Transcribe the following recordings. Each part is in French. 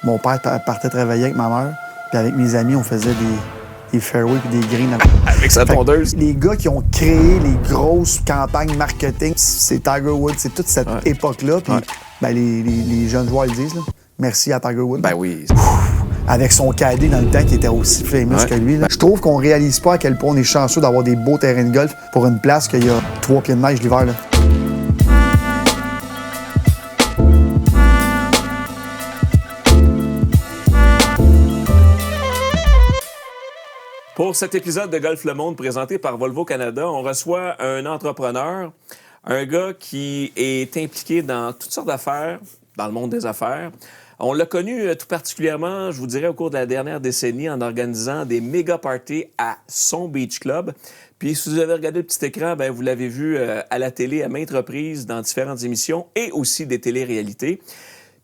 Mon père partait travailler avec ma mère, puis avec mes amis, on faisait des fairways puis des greens. Avec sa tondeuse. Les gars qui ont créé les grosses campagnes marketing, c'est Tiger Woods, c'est toute cette époque-là. Puis ben, les jeunes joueurs le disent, là. Merci à Tiger Woods. Ben oui. Avec son cadet dans le temps qui était aussi famous que lui. Là. Je trouve qu'on réalise pas à quel point on est chanceux d'avoir des beaux terrains de golf pour une place qu'il y a 3 pieds de neige l'hiver. Là. Pour cet épisode de Golf Le Monde présenté par Volvo Canada, on reçoit un entrepreneur, un gars qui est impliqué dans toutes sortes d'affaires, dans le monde des affaires. On l'a connu tout particulièrement, je vous dirais, au cours de la dernière décennie en organisant des méga parties à son Beach Club. Puis si vous avez regardé le petit écran, ben, vous l'avez vu à la télé à maintes reprises dans différentes émissions et aussi des téléréalités.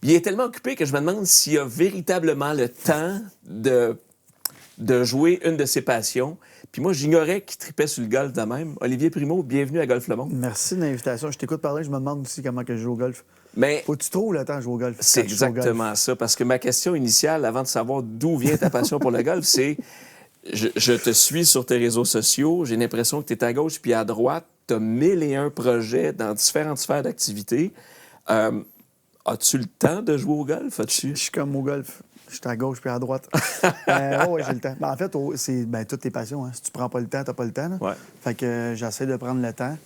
Puis il est tellement occupé que je me demande s'il a véritablement le temps de jouer une de ses passions. Puis moi, j'ignorais qu'il tripait sur le golf de même. Olivier Primo, bienvenue à Golf Le Monde. Merci de l'invitation. Je t'écoute parler, je me demande aussi comment que je joue au golf. Mais faut-tu trop le temps de jouer au golf? C'est exactement ça. Parce que ma question initiale, avant de savoir d'où vient ta passion pour le golf, c'est je te suis sur tes réseaux sociaux, j'ai l'impression que tu es à gauche puis à droite, tu as 1001 projets dans différentes sphères d'activité. As-tu le temps de jouer au golf? Je suis comme au golf. Je suis à gauche puis à droite. Oui, j'ai le temps. Ben, en fait, c'est toutes tes passions. Hein. Si tu prends pas le temps, t'as pas le temps. Là. Ouais. Fait que j'essaie de prendre le temps.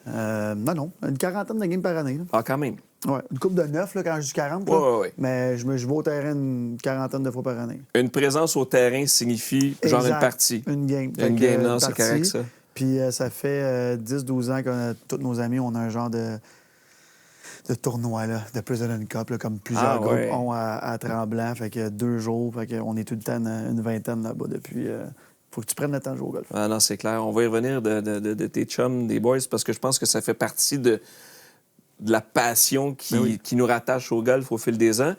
Non. Une quarantaine de games par année. Là. Ah, quand même. Ouais. Une coupe de 9 là, quand je dis 40. Ouais. Mais je vais au terrain une quarantaine de fois par année. Une présence au terrain signifie genre une partie. Une game. Une game, non, c'est correct, ça. Puis ça fait 10-12 ans que tous nos amis, on a un genre de tournoi, là, de President Cup, là, comme plusieurs groupes ont à Tremblant. Fait que 2 jours, fait qu'on est tout le temps une vingtaine là-bas depuis. Faut que tu prennes le temps de jouer au golf. Ah non, c'est clair. On va y revenir de tes chums, des boys, parce que je pense que ça fait partie de la passion qui nous rattache au golf au fil des ans.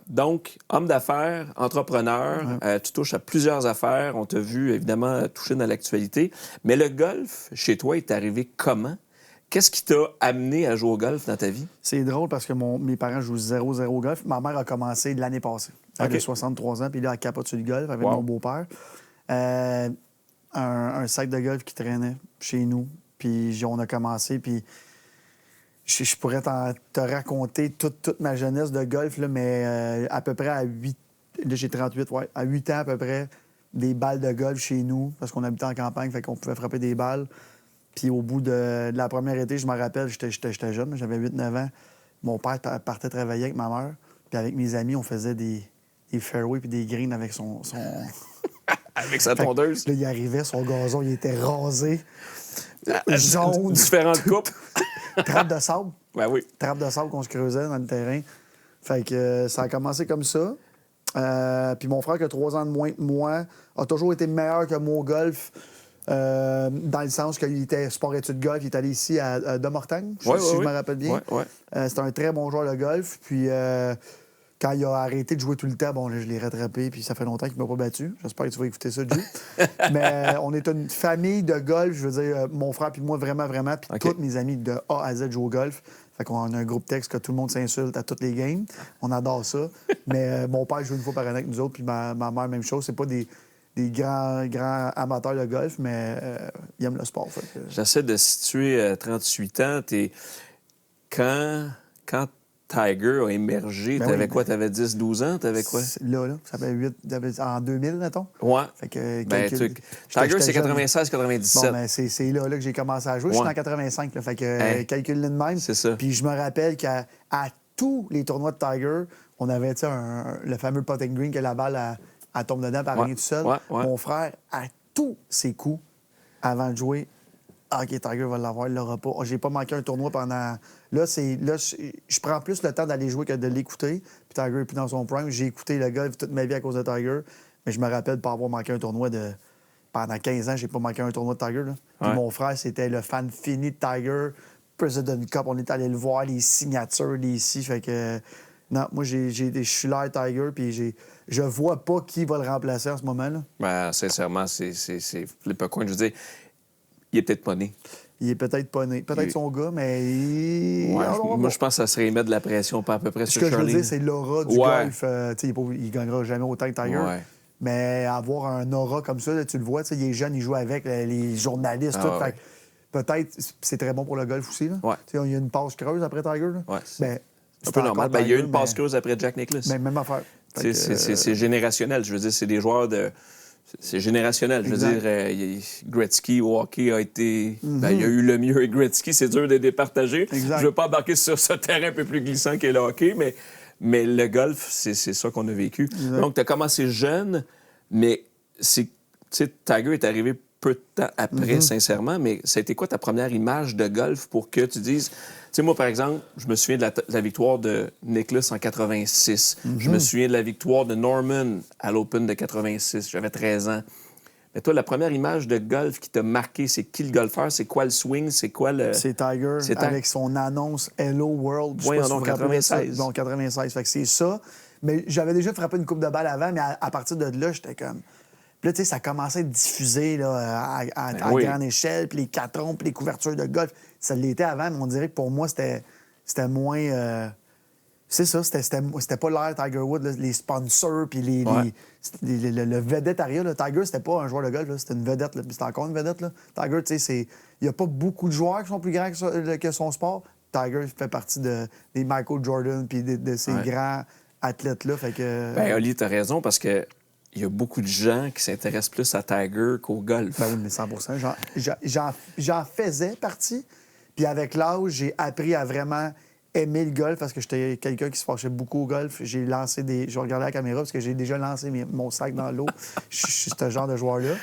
Donc, homme d'affaires, entrepreneur, tu touches à plusieurs affaires. On t'a vu, évidemment, toucher dans l'actualité. Mais le golf, chez toi, est arrivé comment? Qu'est-ce qui t'a amené à jouer au golf dans ta vie? C'est drôle parce que mes parents jouent 0-0 au golf. Ma mère a commencé l'année passée. Elle avait 63 ans, puis là, elle capote sur le golf avec mon beau-père. Un sac de golf qui traînait chez nous. Puis on a commencé, puis je pourrais te raconter toute ma jeunesse de golf, là, mais à peu près à 8... Là, j'ai 38, à 8 ans à peu près, des balles de golf chez nous, parce qu'on habitait en campagne, fait qu'on pouvait frapper des balles. Puis au bout de la première été, je me rappelle, j'étais jeune, j'avais 8-9 ans. Mon père partait travailler avec ma mère. Puis avec mes amis, on faisait des fairways puis des greens avec son... Avec sa tondeuse. Là, il arrivait, son gazon, il était rasé. Jaune. Différentes coupes. Trappe de sable. Ben oui. Trappe de sable qu'on se creusait dans le terrain. Fait que ça a commencé comme ça. Puis mon frère, qui a 3 ans de moins que moi, a toujours été meilleur que moi au golf. Dans le sens qu'il était sport-études golf, il est allé ici à Domortagne, si je me rappelle bien. C'était un très bon joueur de golf. Puis quand il a arrêté de jouer tout le temps, bon, là, je l'ai rattrapé, puis ça fait longtemps qu'il ne m'a pas battu. J'espère que tu vas écouter ça, Dieu. Mais on est une famille de golf, je veux dire, mon frère puis moi, vraiment. Puis tous mes amis de A à Z jouent au golf. Fait qu'on a un groupe texte que tout le monde s'insulte à toutes les games. On adore ça. Mais mon père joue une fois par année avec nous autres, puis ma mère, même chose. C'est pas des grands amateurs de golf, mais ils aiment le sport. J'essaie de situer 38 ans. Quand Tiger a émergé, t'avais quoi? T'avais 10-12 ans? T'avais quoi? Là, ça fait 8... En 2000, mettons. Ouais. Fait que, Tiger, c'est 96-97. Bon, ben, c'est là que j'ai commencé à jouer. Je suis en 85, là, fait que calcule-le de même. C'est ça. Puis je me rappelle qu'à tous les tournois de Tiger, on avait le fameux putting green que la balle... Elle tombe dedans par rien tout seul. Mon frère, à tous ses coups, avant de jouer, OK, Tiger va l'avoir, il l'aura pas. Oh, j'ai pas manqué un tournoi pendant... Là, je prends plus le temps d'aller jouer que de l'écouter. Puis Tiger est plus dans son prime. J'ai écouté le golf toute ma vie à cause de Tiger. Mais je me rappelle de pas avoir manqué un tournoi Pendant 15 ans, j'ai pas manqué un tournoi de Tiger. Là. Puis mon frère, c'était le fan fini de Tiger. President Cup, on est allé le voir, les signatures, les ici. Fait que... Non, moi, je suis là, Tiger, puis je vois pas qui va le remplacer en ce moment-là. Ben, sincèrement, c'est Philippe Coin. Je veux dire, il est peut-être pas né. Il est peut-être pas né. Peut-être son gars, mais Ouais, moi, je pense que ça serait mettre de la pression, pas à peu près ce sur que je veux Charlie. dire, c'est l'aura du golf. Il gagnera jamais autant que Tiger. Ouais. Mais avoir un aura comme ça, là, tu le vois, il est jeune, il joue avec les journalistes, tout. Ouais. Fait, peut-être c'est très bon pour le golf aussi. Là. Ouais. Il y a une passe creuse après Tiger. Là. Ouais, Ben, c'est un peu normal. Tiger, il y a eu une passe creuse après Jack Nicklaus. Mais même affaire. C'est générationnel. Je veux dire, c'est des joueurs de... C'est générationnel. Je veux dire, Gretzky au hockey a été... il y a eu le mieux et Gretzky, c'est dur de départager. Exact. Je veux pas embarquer sur ce terrain un peu plus glissant qu'est le hockey, mais le golf, c'est ça qu'on a vécu. Exact. Donc, tu as commencé jeune, mais Tiger est arrivé peu de temps après, sincèrement, mais ça a été quoi ta première image de golf pour que tu dises... Tu sais, moi, par exemple, je me souviens de la victoire de Nicklaus en 86. Je me souviens de la victoire de Norman à l'Open de 86. J'avais 13 ans. Mais toi, la première image de golf qui t'a marqué, c'est qui le golfeur? C'est quoi le swing? C'est quoi le... C'est Tiger avec son annonce Hello World. Oui, en 96. Donc 96. Fait que c'est ça. Mais j'avais déjà frappé une coupe de balle avant, mais à partir de là, j'étais comme... Puis là, tu sais, ça commençait à être diffusé là, à grande échelle, puis les catrons, puis les couvertures de golf. Ça l'était avant, mais on dirait que pour moi, c'était moins... C'est ça, c'était pas l'ère Tiger Woods, là, les sponsors, puis le vedettariat. Là. Tiger, c'était pas un joueur de golf, là, c'était une vedette. C'était encore une vedette. Là. Tiger, tu sais, il n'y a pas beaucoup de joueurs qui sont plus grands que son sport. Tiger fait partie des Michael Jordan, puis de ces grands athlètes-là. Fait que... Ben, Oli, t'as raison, parce que il y a beaucoup de gens qui s'intéressent plus à Tiger qu'au golf. Ben oui, mais 100 J'en faisais partie. Puis avec l'âge, j'ai appris à vraiment aimer le golf parce que j'étais quelqu'un qui se fâchait beaucoup au golf. Je regardais la caméra parce que j'ai déjà lancé mon sac dans l'eau. Je suis ce genre de joueur-là.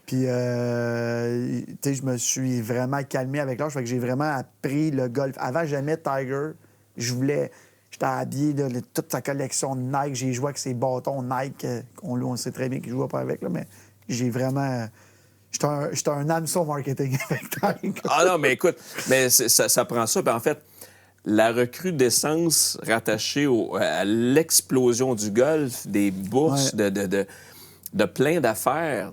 Puis, tu sais, je me suis vraiment calmé avec l'âge. Fait que j'ai vraiment appris le golf. Avant, j'aimais Tiger. J'étais habillé de toute sa collection de Nike. J'ai joué avec ses bâtons Nike. On sait très bien qu'il ne jouait pas avec, là, mais j'ai vraiment... J'étais un hameçon marketing avec Tiger. Ah non, mais écoute, ça prend ça. Puis en fait, la recrudescence rattachée à l'explosion du golf, des bourses, de plein d'affaires,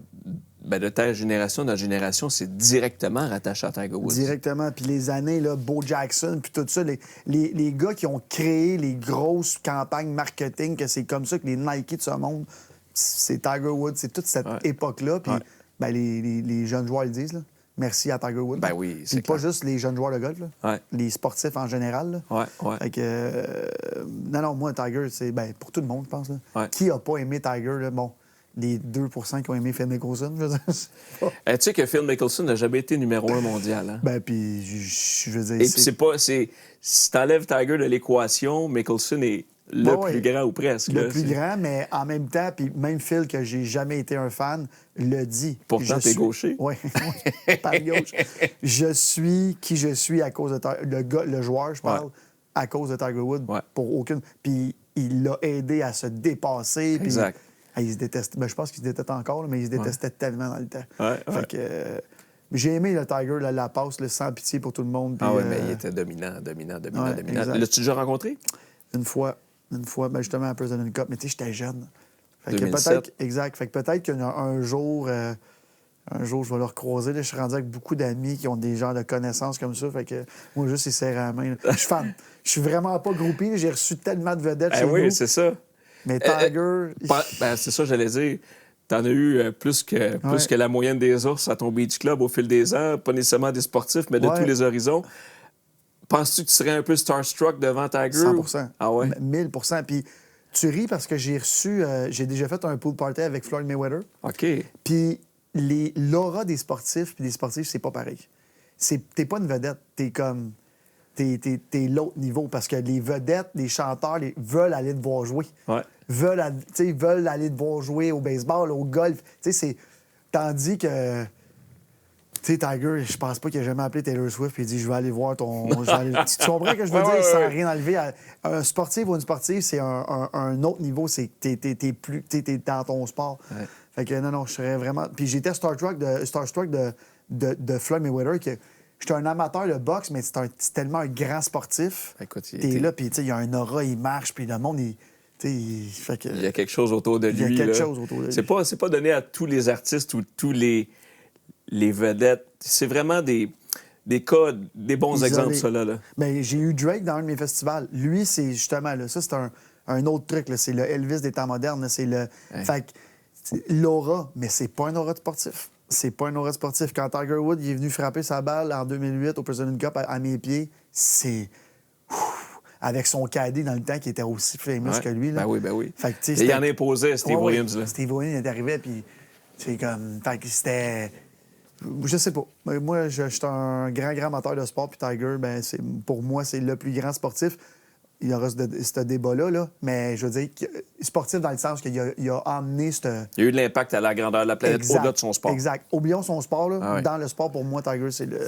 de ta génération, de notre génération, c'est directement rattaché à Tiger Woods. Directement. Puis les années, là, Bo Jackson, puis tout ça, les gars qui ont créé les grosses campagnes marketing, que c'est comme ça que les Nike de ce monde, c'est Tiger Woods, c'est toute cette époque-là. Puis les jeunes joueurs le disent, là. Merci à Tiger Woods. Ben oui, c'est pas juste les jeunes joueurs de golf, là. Les sportifs en général. Là. Fait que, non, moi, Tiger, c'est pour tout le monde, je pense. Là. Qui a pas aimé Tiger? Là? Bon, les 2 qui ont aimé Phil Mickelson, je veux dire. Tu sais que Phil Mickelson n'a jamais été numéro 1 mondial. Hein? Puis, je veux dire... Et puis, si t'enlèves Tiger de l'équation, Mickelson est le plus grand ou presque. Le plus grand, mais en même temps, puis même Phil, que j'ai jamais été un fan, le dit. Pourtant, t'es gaucher. Oui, par gauche. Je suis qui je suis à cause de le joueur, je parle, à cause de Tiger Woods. Pour aucune... Puis il l'a aidé à se dépasser. Exact. Il se détestait. Je pense qu'il se détestait encore, mais il se détestait tellement dans le temps. Fait que... j'ai aimé le Tiger, la passe, sans pitié pour tout le monde. Puis, mais il était dominant. L'as-tu déjà rencontré? Une fois, justement à President Cup. Mais tu sais, j'étais jeune. Fait 2007. Exact. Fait que peut-être qu'un jour, je vais le recroiser. Là, je suis rendu avec beaucoup d'amis qui ont des genres de connaissances comme ça. Fait que moi, juste, il serre la main. Je suis fan. Je suis vraiment pas groupie. J'ai reçu tellement de vedettes chez nous. Oui, c'est ça. Mais Tiger... c'est ça, j'allais dire. T'en as eu plus que la moyenne des ours à ton beach club au fil des ans. Pas nécessairement des sportifs, mais de tous les horizons. Penses-tu que tu serais un peu starstruck devant Tiger? 100 Ah ouais? 1000 Puis tu ris parce que j'ai déjà fait un pool party avec Floyd Mayweather. OK. Puis l'aura des sportifs puis des sportifs, c'est pas pareil. T'es pas une vedette. T'es comme... T'es l'autre niveau parce que les vedettes, les chanteurs veulent aller te voir jouer. Veulent aller te voir jouer au baseball, au golf. Tandis que... Tu sais, Tiger, je pense pas qu'il a jamais appelé Taylor Swift et dit « Je vais aller voir ton... » Tu comprends ce que je veux dire? Sans rien enlever. Un sportif ou une sportive, c'est un autre niveau. C'est t'es dans ton sport. Fait que non, je serais vraiment... Puis j'étais starstruck de Floyd Mayweather, que j'étais un amateur de boxe, mais c'est tellement un grand sportif. Écoute, t'es là, puis il y a un aura, il marche, puis le monde, fait que... Il y a quelque chose autour de lui. Il y a quelque chose autour de lui. C'est pas donné à tous les artistes ou tous les vedettes. C'est vraiment des des cas, des bons Isolé. exemples, ça, là. Ben, j'ai eu Drake dans un de mes festivals. Lui, c'est justement, là, ça, c'est un autre truc. Là. C'est le Elvis des temps modernes. Là. C'est le... Fait que, l'aura, mais c'est pas un aura de sportif. C'est pas un aura de sportif. Quand Tiger Woods il est venu frapper sa balle en 2008 au President Cup à mes pieds, c'est... Avec son caddie dans le temps qui était aussi famous que lui. Là. Ben oui. Fait que, et il en imposait, Steve Williams. Là. Steve Williams est arrivé, puis c'est comme... Fait que c'était... Je sais pas. Moi, je suis un grand amateur de sport, puis Tiger, ben, pour moi, c'est le plus grand sportif. Il y aura ce débat-là, là, mais je veux dire, sportif dans le sens qu'il a emmené cette... Il y a eu de l'impact à la grandeur de la planète au-delà de son sport. Exact. Oublions son sport. Là. Dans le sport, pour moi, Tiger, c'est le...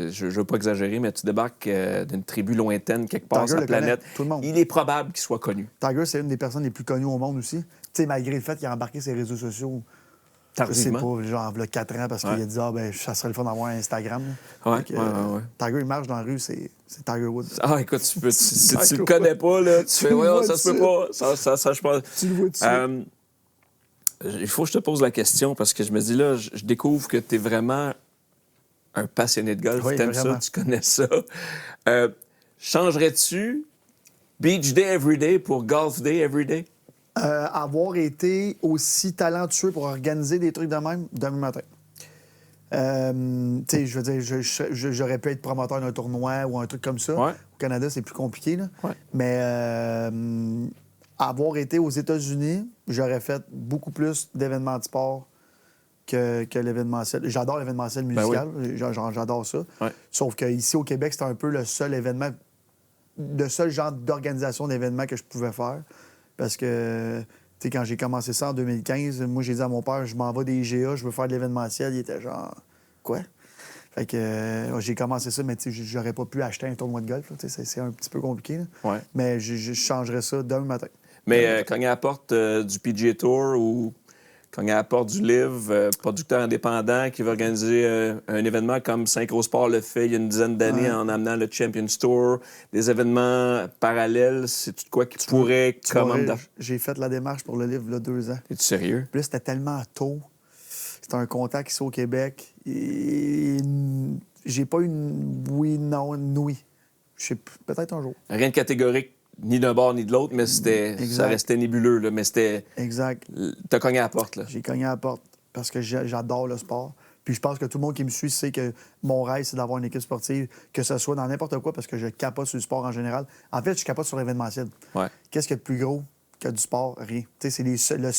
Je veux pas exagérer, mais tu débarques d'une tribu lointaine quelque part sur la planète. Tout le monde. Il est probable qu'il soit connu. Tiger, c'est une des personnes les plus connues au monde aussi. Tu sais, malgré le fait qu'il a embarqué ses réseaux sociaux... Tardivement. Je sais pas, genre, il y a 4 ans, parce qu'il a dit, ça serait le fun d'avoir un Instagram. Ouais. Tiger, il marche dans la rue, c'est Tiger Woods. Ah, écoute, si tu le connais pas, là, tu fais, ouais, ça se peut pas. Ça, je pense. Tu le vois dessus. Il faut que je te pose la question, parce que je me dis, là, je découvre que tu es vraiment un passionné de golf. Oui, tu aimes vraiment. ça, tu connais ça. Changerais-tu Beach Day Everyday pour Golf Day Everyday? Avoir été aussi talentueux pour organiser des trucs de même demain matin. Tu sais, je veux dire, j'aurais pu être promoteur d'un tournoi ou un truc comme ça. Ouais. Au Canada, c'est plus compliqué, là. Ouais. Mais avoir été aux États-Unis, j'aurais fait beaucoup plus d'événements de sport que l'événementiel. J'adore l'événementiel musical. oui. J'adore ça. Ouais. Sauf qu'ici, au Québec, c'était un peu le seul événement, le seul genre d'organisation d'événements que je pouvais faire. Parce que, tu sais, quand j'ai commencé ça en 2015, moi, j'ai dit à mon père, je m'en vais des IGA, je veux faire de l'événementiel. Il était genre, quoi? Fait que j'ai commencé ça, mais tu sais, j'aurais pas pu acheter un tournoi de golf. C'est un petit peu compliqué. Là. Ouais. Mais je changerais ça demain matin. Mais cogner à la porte du PGA Tour ou cogner à la porte du LIV, producteur indépendant qui veut organiser un événement comme Synchrosport le fait il y a une dizaine d'années en amenant le Champions Tour, des événements parallèles, c'est tout quoi qui pourrait commander. J'ai fait la démarche pour le livre là, 2 ans. Es-tu sérieux? Puis là, c'était tellement tôt. C'était un contact ici au Québec. Et j'ai pas une oui, non, une oui. Je sais peut-être un jour. Rien de catégorique, ni d'un bord ni de l'autre, mais ça restait nébuleux. Là, mais c'était. Exact. T'as cogné à la porte. Là. J'ai cogné à la porte parce que j'adore le sport. Puis je pense que tout le monde qui me suit sait que mon rêve, c'est d'avoir une équipe sportive, que ce soit dans n'importe quoi, parce que je capote sur le sport en général. En fait, je capote sur l'événementiel. Ouais. Qu'est-ce qu'il y a de plus gros que du sport? Rien. Tu sais, c'est le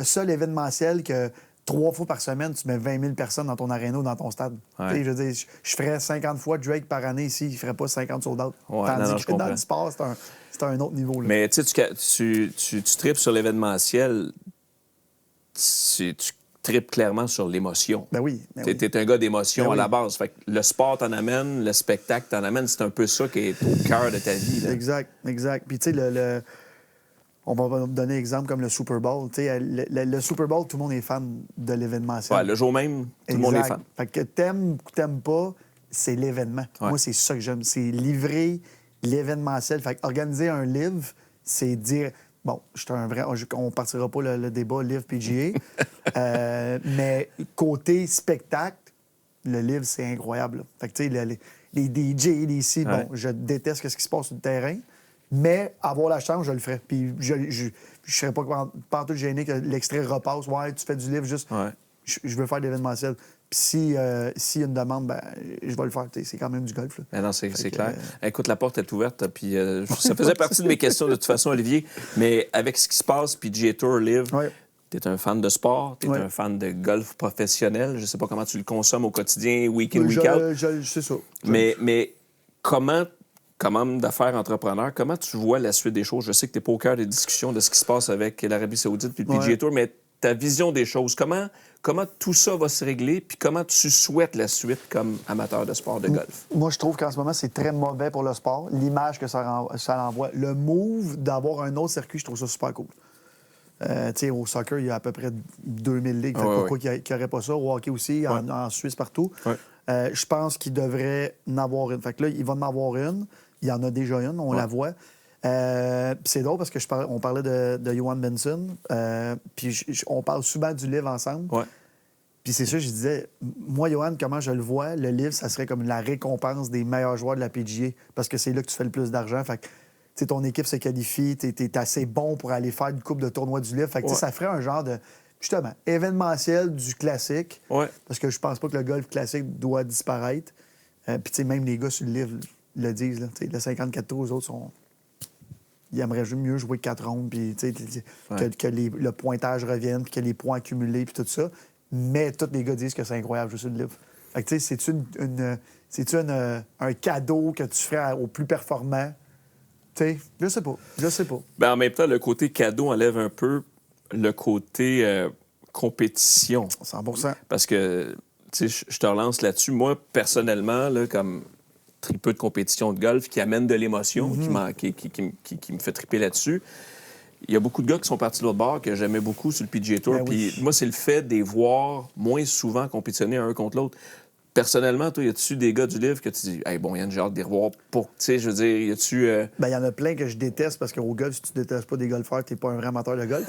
seul événementiel que 3 fois par semaine, tu mets 20 000 personnes dans ton aréna ou dans ton stade. Ouais. Je veux dire, je ferais 50 fois Drake par année ici, il ne ferait pas 50 sold-out. Ouais, Tandis que dans comprends. le sport, c'est un autre niveau. Là. Mais tu tripes sur l'événementiel, tu tripes clairement sur l'émotion. Ben oui. T'es un gars d'émotion Ben oui. à la base. Fait que le sport t'en amène, le spectacle t'en amène. C'est un peu ça qui est au cœur de ta vie. Là. Exact. Puis tu sais, on va donner un exemple comme le Super Bowl. Tu sais, le Super Bowl, tout le monde est fan de l'événementiel. Ouais, le jour même, tout le monde est fan. Fait que t'aimes ou t'aimes pas, c'est l'événement. Ouais. Moi, c'est ça que j'aime. C'est livrer l'événementiel. Fait que organiser un live, c'est dire... Bon, on partira pas le débat live-PGA, mais côté spectacle, le live, c'est incroyable. Là. Fait que, tu sais, les DJ, les ici, bon, je déteste ce qui se passe sur le terrain, mais avoir la chance, je le ferais. Puis je serais pas tout gêné que l'extrait repasse. Ouais, tu fais du livre, juste... Ouais. Je veux faire de l'événementiel. Puis s'il y a une demande, ben je vais le faire. C'est quand même du golf. Là. Ben non, c'est clair. Écoute, la porte est ouverte. Puis ça faisait partie de mes questions de toute façon, Olivier. Mais avec ce qui se passe, puis PGA Tour, Live, tu es un fan de sport, tu es un fan de golf professionnel. Je sais pas comment tu le consommes au quotidien, week in, week out. C'est ça. Mais comment, comme homme d'affaires entrepreneur, comment tu vois la suite des choses? Je sais que tu n'es pas au cœur des discussions de ce qui se passe avec l'Arabie Saoudite puis le PGA Tour, mais ta vision des choses, comment tout ça va se régler, puis comment tu souhaites la suite comme amateur de sport de golf? Moi, je trouve qu'en ce moment, c'est très mauvais pour le sport, l'image que ça renvoie. Le move d'avoir un autre circuit, je trouve ça super cool. Tu sais, au soccer, il y a à peu près 2000 ligues. Pourquoi qu'il n'y aurait pas ça? Au hockey aussi, en Suisse, partout. Je pense qu'il devrait en avoir une. Fait que là, il va en avoir une. Il y en a déjà une, on la voit. Puis c'est drôle parce que on parlait de Johan Benson, puis on parle souvent du livre ensemble. Puis c'est ça, je disais, moi, Johan, comment je le vois, le livre, ça serait comme la récompense des meilleurs joueurs de la PGA parce que c'est là que tu fais le plus d'argent. Fait que, tu sais, ton équipe se qualifie, t'es assez bon pour aller faire une coupe de tournoi du livre. Fait que, tu sais, ça ferait un genre de, justement, événementiel du classique. Ouais. Parce que je pense pas que le golf classique doit disparaître. Puis, tu sais, même les gars sur le livre le disent, là. Tu sais, le 54 tours, eux autres sont. Ils aimeraient mieux jouer 4 rondes, puis que le pointage revienne, puis que les points accumulés, puis tout ça. Mais tous les gars disent que c'est incroyable jouer sur le livre. Fait que, tu sais, c'est-tu un cadeau que tu ferais aux plus performants? Tu sais, je sais pas. Ben, en même temps, le côté cadeau enlève un peu le côté compétition. 100%. Parce que, tu sais, je te relance là-dessus. Moi, personnellement, là, comme tripeux de compétition de golf qui amène de l'émotion, qui me fait triper là-dessus. Il y a beaucoup de gars qui sont partis de l'autre bord que j'aimais beaucoup sur le PGA Tour. Ben Puis oui. moi, c'est le fait de les voir moins souvent compétitionner un contre l'autre. Personnellement, toi, y a-tu des gars du livre que tu dis, hey, bon, Yann, j'ai hâte de les revoir pour. Tu sais, je veux dire, y a-tu. Ben, il y en a plein que je déteste parce qu'au golf, si tu détestes pas des golfeurs, t'es pas un vrai amateur de golf.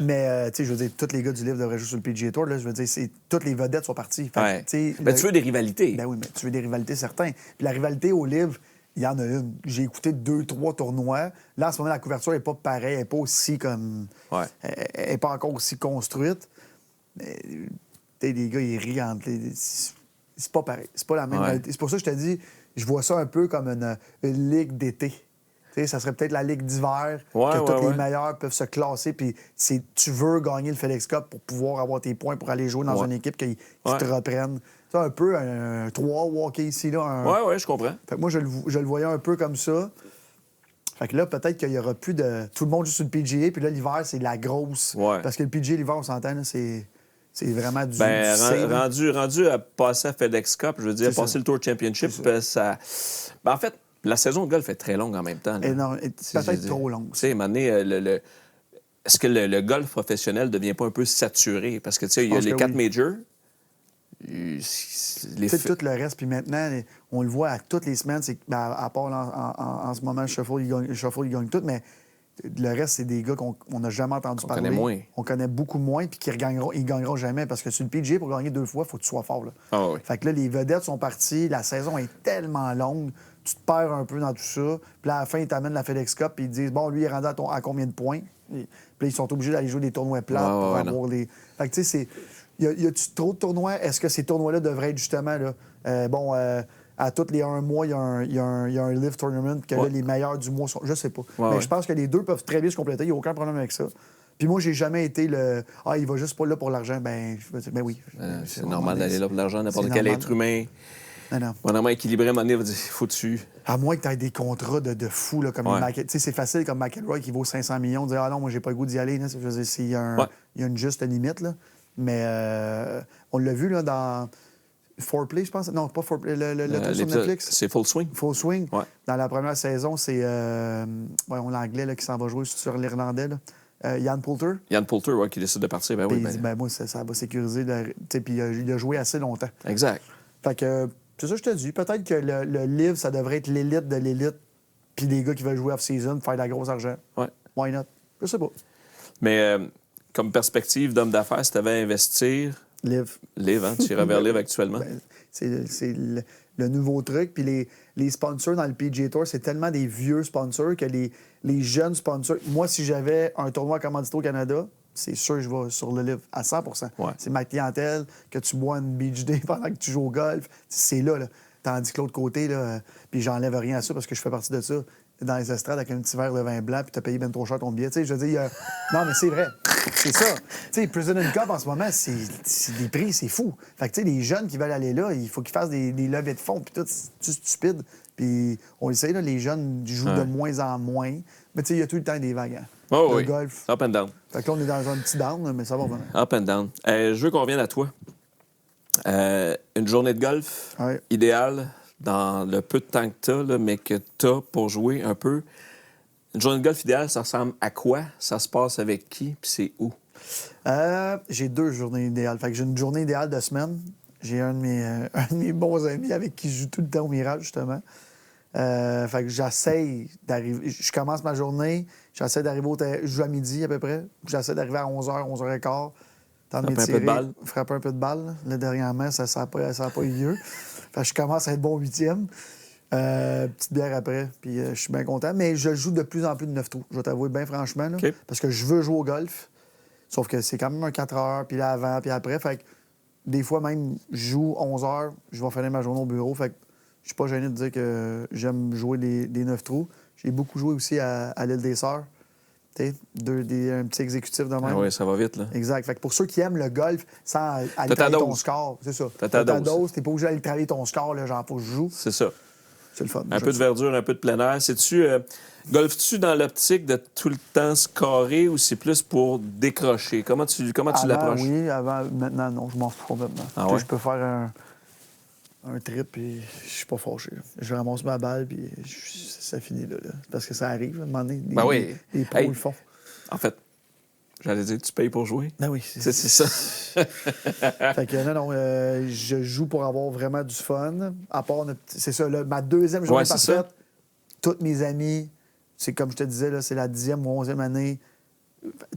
Mais, tu sais, je veux dire, tous les gars du livre devraient jouer sur le PGA Tour. Là, je veux dire, toutes les vedettes sont parties. Fait, Ouais. tu sais, Ben, tu veux des rivalités. Ben oui, mais tu veux des rivalités, certains. Puis la rivalité au livre, il y en a une. J'ai écouté 2-3 tournois. Là, en ce moment, la couverture n'est pas pareille, elle n'est pas aussi comme. Ouais. Elle n'est pas encore aussi construite. Mais, tu sais, les gars, ils rient entre les. C'est pas pareil. C'est pas la même réalité. C'est pour ça que je te dis, je vois ça un peu comme une ligue d'été. Tu sais, ça serait peut-être la ligue d'hiver, que tous les meilleurs peuvent se classer. Puis tu veux gagner le FedEx Cup pour pouvoir avoir tes points pour aller jouer dans une équipe qui te reprenne. C'est un peu un 3 walké ici, là. Ouais, je comprends. Fait que moi, je le voyais un peu comme ça. Fait que là, peut-être qu'il n'y aura plus de. Tout le monde joue sur le PGA, puis là, l'hiver, c'est la grosse. Ouais. Parce que le PGA, l'hiver, on s'entend, là, c'est vraiment du. Ben, du rendu à passer à FedEx Cup, je veux dire, passer le Tour Championship, ça. Ben, en fait, la saison de golf est très longue en même temps. Peut-être trop longue. Tu sais, à un moment donné, est-ce que le golf professionnel ne devient pas un peu saturé? Parce que, tu sais, il y a les 4 majors. Tout le reste, puis maintenant, on le voit à toutes les semaines, c'est à part en ce moment, le Shuffle, il gagne tout, mais le reste, c'est des gars qu'on n'a jamais entendu parler. Connaît moins. On connaît beaucoup moins, puis ils gagneront jamais, parce que sur le PGA, pour gagner 2 fois, il faut que tu sois fort. Là. Ah, oui. Fait que là, les vedettes sont parties, la saison est tellement longue, tu te perds un peu dans tout ça, puis là, à la fin, ils t'amènent la FedEx Cup, puis ils disent, bon, lui, il est rendu à combien de points? Puis là, ils sont obligés d'aller jouer des tournois plats pour avoir les... Fait que, tu sais, y a-tu trop de tournois? Est-ce que ces tournois-là devraient être justement, là, à tous les 1 mois, il y a un Live Tournament, que là, les meilleurs du mois sont... Je sais pas. Mais je pense que les deux peuvent très bien se compléter. Il n'y a aucun problème avec ça. Puis moi, j'ai jamais été le... Ah, il va juste pas là pour l'argent. Ben oui. C'est normal d'aller là pour l'argent. N'importe quel être humain. Non. Vraiment équilibré, à un moment donné, va dire, faut-tu... À moins que tu aies des contrats de fou, là, comme tu sais, c'est facile comme McElroy qui vaut 500 millions, de dire « Ah non, moi, j'ai pas le goût d'y aller. » Il y a une juste limite, là. Mais on l'a vu là, dans Foreplay, je pense. Non, pas Foreplay, le truc sur Netflix. C'est Full Swing. Full Swing. Ouais. Dans la première saison, c'est l'anglais là, qui s'en va jouer sur l'irlandais. Ian Poulter. Ian Poulter, qui décide de partir. Ben oui. Il dit, moi, ça va sécuriser. Puis il a joué assez longtemps. Exact. Fait que, c'est ça que je te dis. Peut-être que le livre, ça devrait être l'élite de l'élite. Puis les gars qui veulent jouer off-season, faire de la grosse argent. Ouais. Why not? Je sais pas. Mais comme perspective d'homme d'affaires, si tu avais à investir... Live, hein? Tu irais vers Live actuellement? Ben, c'est le nouveau truc. Puis les sponsors dans le PGA Tour, c'est tellement des vieux sponsors que les jeunes sponsors... Moi, si j'avais un tournoi commandité au Canada, c'est sûr que je vais sur le livre à 100 Ouais. C'est ma clientèle, que tu bois une beach day pendant que tu joues au golf. C'est là. Tandis que l'autre côté, là, puis j'enlève rien à ça parce que je fais partie de ça. Dans les estrades avec un petit verre de vin blanc, puis t'as payé bien trop cher ton billet. Tu sais, je veux dire, non, mais c'est vrai. C'est ça. Tu sais, President Cup, en ce moment, c'est des prix, c'est fou. Fait que, tu sais, les jeunes qui veulent aller là, il faut qu'ils fassent des levées de fonds, puis tout, c'est stupide. Puis, on le sait, là, les jeunes jouent de moins en moins. Mais, tu sais, il y a tout le temps des vagues. Le golf. Up and down. Fait que là, on est dans un petit down, mais ça va revenir. Up and down. Je veux qu'on revienne à toi. Une journée de golf idéale dans le peu de temps que tu as, mais que tu as pour jouer un peu. Une journée de golf idéale, ça ressemble à quoi? Ça se passe avec qui? Puis c'est où? J'ai 2 journées idéales. Fait que j'ai une journée idéale de semaine. J'ai un de mes bons amis avec qui je joue tout le temps au Mirage, justement. Fait que j'essaye d'arriver... Je commence ma journée, j'essaie d'arriver je joue à midi à peu près. J'essaie d'arriver à 11h, 11h15. temps de Frapper un peu de m'étirer, balle. frapper un peu de balle. Là, dernièrement, ça n'a pas eu lieu. Fait que je commence à être bon 8e. Petite bière après, puis je suis bien content. Mais je joue de plus en plus de 9 trous, je vais t'avouer bien franchement, là, OK. parce que je veux jouer au golf. Sauf que c'est quand même un 4 heures, puis là avant, puis après. Fait que des fois même, je joue 11 heures, je vais finir ma journée au bureau. Fait que je suis pas gêné de dire que j'aime jouer des 9 trous. J'ai beaucoup joué aussi à l'île des Sœurs. Tu sais, un petit exécutif de même. Ah oui, ça va vite, là. Exact. Fait que pour ceux qui aiment le golf sans aller T'as ta travailler ton dose. score, c'est ça. T'as ta dose. dose, t'es pas obligé d'aller travailler ton score, là, genre, faut que je joue. C'est ça. C'est le fun. Un peu de verdure, un peu de plein air. Golfes-tu dans l'optique de tout le temps scorer ou c'est plus pour décrocher? Comment tu l'approches? Oui, avant, maintenant, non, je m'en fous complètement. Ah Tu sais, ouais? je peux faire un trip et je suis pas fâché. Là. Je ramasse ma balle puis ça finit là. Parce que ça arrive, à un moment donné. Ben oui. Les pros Hey. le font. En fait, j'allais dire, tu payes pour jouer. Ben oui, C'est ça. Fait que non, je joue pour avoir vraiment du fun. À part, c'est ça, là, ma deuxième journée Ouais, c'est ça. parfaite, tous mes amis, c'est comme je te disais, là, c'est la 10e ou 11e année.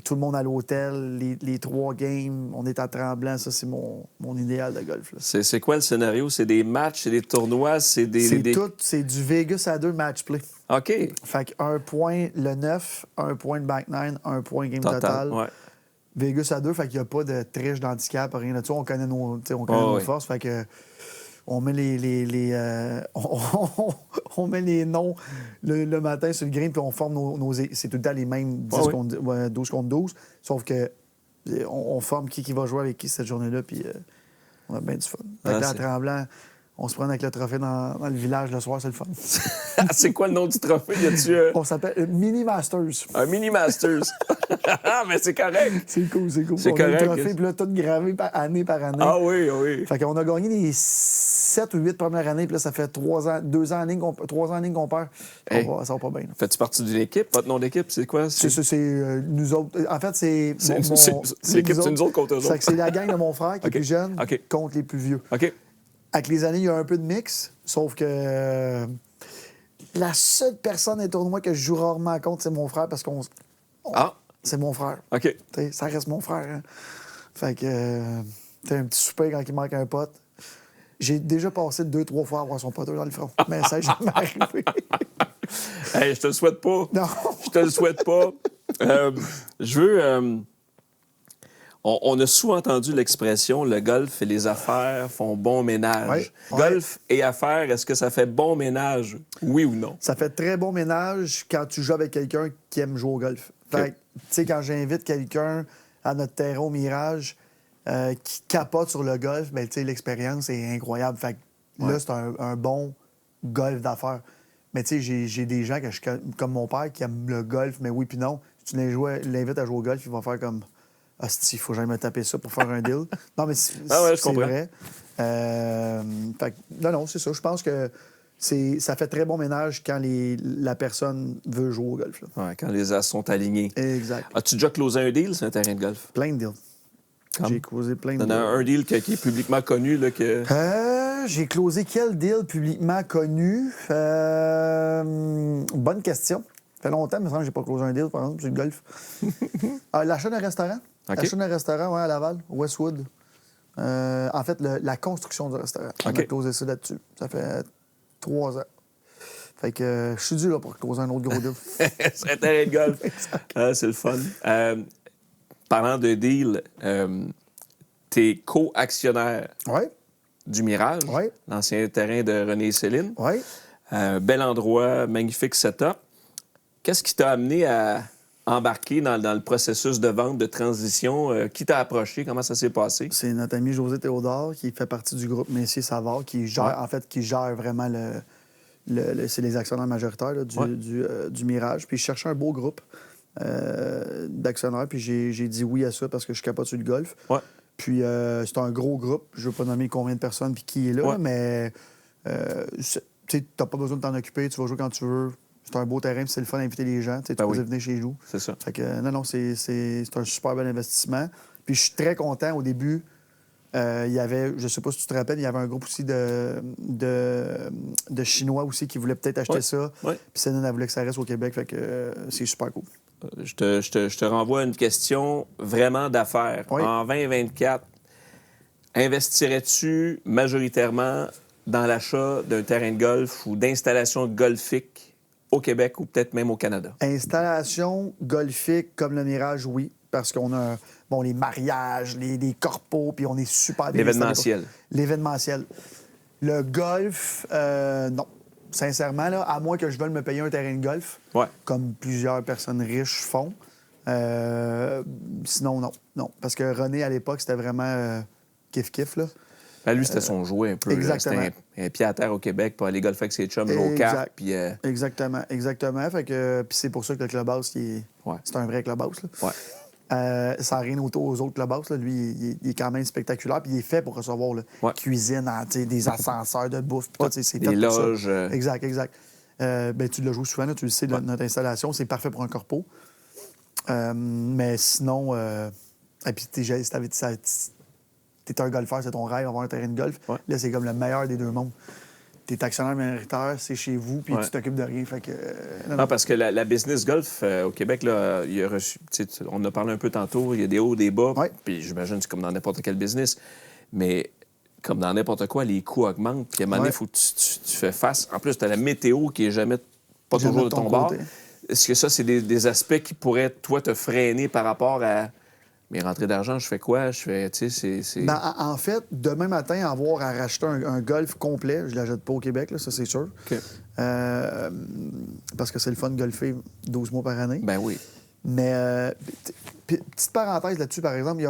Tout le monde à l'hôtel, les 3 games, on est à Tremblant. Ça, c'est mon idéal de golf. Là. C'est quoi le scénario? C'est des matchs, c'est des tournois, c'est des... C'est tout, c'est du Vegas à 2 match play. OK. Fait que 1 point le 9, 1 point le back 9, 1 point game total. Ouais. Vegas à 2, fait qu'il n'y a pas de triche d'handicap, rien de ça. On connaît nos oui. forces. Fait que on met on met les noms le matin sur le green, puis on forme c'est tout le temps les mêmes 12 contre 12. Sauf que on forme qui va jouer avec qui cette journée-là, puis on a bien du fun. Fait que là, à Tremblant, on se prend avec le trophée dans le village le soir, c'est le fun. C'est quoi le nom du trophée? Y a-tu On s'appelle Mini Masters. un Mini Masters? Ah, mais c'est correct. C'est cool, c'est cool. C'est on correct. a le trophée, puis là, tout gravé année par année. Ah oui, oui. Fait qu'on a gagné les 7 ou 8 premières années, puis là, ça fait 3 ans en ligne qu'on perd. Hey. Ça va pas bien. Là. Fais-tu partie d'une équipe? Votre nom d'équipe, c'est quoi? C'est nous autres. En fait, c'est. L'équipe, c'est nous autres contre eux autres. C'est la gang de mon frère qui est OK. plus jeune OK. contre les plus vieux. OK. Avec les années, il y a un peu de mix, sauf que la seule personne des tournois que je joue rarement contre, c'est mon frère, parce Ah, c'est mon frère. OK. T'sais, ça reste mon frère. Hein. Fait que t'as un petit souper quand il manque un pote. J'ai déjà passé 2-3 fois à avoir son poteau dans le front, mais ça n'est jamais arrivé. Hey, je te le souhaite pas. Non. Je te le souhaite pas. Je veux... On a souvent entendu l'expression « le golf et les affaires font bon ménage Ouais. Golf et affaires, est-ce que ça fait bon ménage? Oui ou non? Ça fait très bon ménage quand tu joues avec quelqu'un qui aime jouer au golf. Fait que, tu sais, quand j'invite quelqu'un à notre terrain au Mirage qui capote sur le golf, ben, tu sais, l'expérience est incroyable. Fait que là, c'est un bon golf d'affaires. Mais tu sais, j'ai des gens comme mon père qui aiment le golf, mais oui puis non. Si tu l'invites à jouer au golf, il va faire comme... Hostie, il faut jamais me taper ça pour faire un deal. Non, mais c'est vrai. Fait que, non, c'est ça. Je pense que ça fait très bon ménage quand la personne veut jouer au golf. Là. Ouais, quand les as sont alignés. Exact. As-tu déjà closé un deal sur un terrain de golf? Plein de deals. Comme? J'ai closé plein de T'en as deals. un deal qui est publiquement connu, là, que... J'ai closé quel deal publiquement connu? Bonne question. Ça fait longtemps, mais que j'ai pas closé un deal, par exemple, sur le golf. L'achat d'un restaurant. OK. L'achat d'un restaurant, à Laval, Westwood. En fait, la construction du restaurant. On a OK. closé ça là-dessus. Ça fait 3 ans. Fait que je suis dû là pour closer un autre gros deal. sur un terrain de golf. C'est le fun. Parlant de deal, t'es co-actionnaire Oui, du Mirage, Ouais. l'ancien terrain de René et Céline. oui. Bel endroit, magnifique setup. Qu'est-ce qui t'a amené à embarquer dans le processus de vente, de transition? Qui t'a approché? Comment ça s'est passé? C'est notre ami José Théodore qui fait partie du groupe Messier Savard, qui gère, qui gère vraiment c'est les actionnaires majoritaires là, du Mirage. Puis je cherchais un beau groupe d'actionnaires, puis j'ai dit oui à ça parce que je capote sur le golf. Ouais. Puis c'est un gros groupe. Je ne veux pas nommer combien de personnes puis qui est là, Ouais. mais tu n'as pas besoin de t'en occuper, tu vas jouer quand tu veux. C'est un beau terrain, puis c'est le fun d'inviter les gens. Tu peux venir chez nous. C'est ça. Fait que non, c'est un super bel investissement. Puis je suis très content. Au début, il y avait, je sais pas si tu te rappelles, il y avait un groupe aussi de Chinois aussi qui voulaient peut-être acheter ça. Ouais. Puis Céline, elle voulait que ça reste au Québec. Fait que c'est super cool. je te renvoie à une question vraiment d'affaires. Oui. En 2024, investirais-tu majoritairement dans l'achat d'un terrain de golf ou d'installation golfique au Québec ou peut-être même au Canada? Installation golfique comme le Mirage, oui. Parce qu'on a les mariages, les corpos, puis on est super bien L'événementiel. L'événementiel. Le golf, non. Sincèrement, là, à moins que je veuille me payer un terrain de golf, comme plusieurs personnes riches font. Sinon, non. Non. Parce que René, à l'époque, c'était vraiment kiff-kiff, là. Ben, lui, c'était son jouet un peu. Exactement. C'était un pied à terre au Québec pour aller golfer avec ses chums, jouer aux cartes. Puis, Exactement. Fait que, puis c'est pour ça que le clubhouse, c'est un vrai clubhouse. Là. Ouais. Sans rien aux autres clubhouse, là. Lui, il est quand même spectaculaire. Puis il est fait pour recevoir cuisine, des ascenseurs de bouffe. C'est des loges. Exact. Tu l'as joué souvent, là, tu le sais, notre installation. C'est parfait pour un corpo. Mais sinon, et puis t'es un golfeur, c'est ton rêve, avoir un terrain de golf. Ouais. Là, c'est comme le meilleur des deux mondes. T'es actionnaire minoritaire, c'est chez vous, puis tu t'occupes de rien. Fait que, non, parce que la business golf au Québec, là, il y a reçu, on en a parlé un peu tantôt, il y a des hauts, des bas, puis j'imagine que c'est comme dans n'importe quel business, mais comme dans n'importe quoi, les coûts augmentent, puis à un moment donné, il faut que tu fais face. En plus, tu as la météo qui est jamais pas toujours de ton bord. Est-ce que ça, c'est des aspects qui pourraient, toi, te freiner par rapport à mes rentrées d'argent? Je fais quoi? Je fais, tu sais, c'est... Ben, en fait, demain matin, avoir à racheter un golf complet, je ne l'achète pas au Québec, là, ça, c'est sûr. OK. Parce que c'est le fun de golfer 12 mois par année. Ben oui. Mais, petite parenthèse là-dessus, par exemple,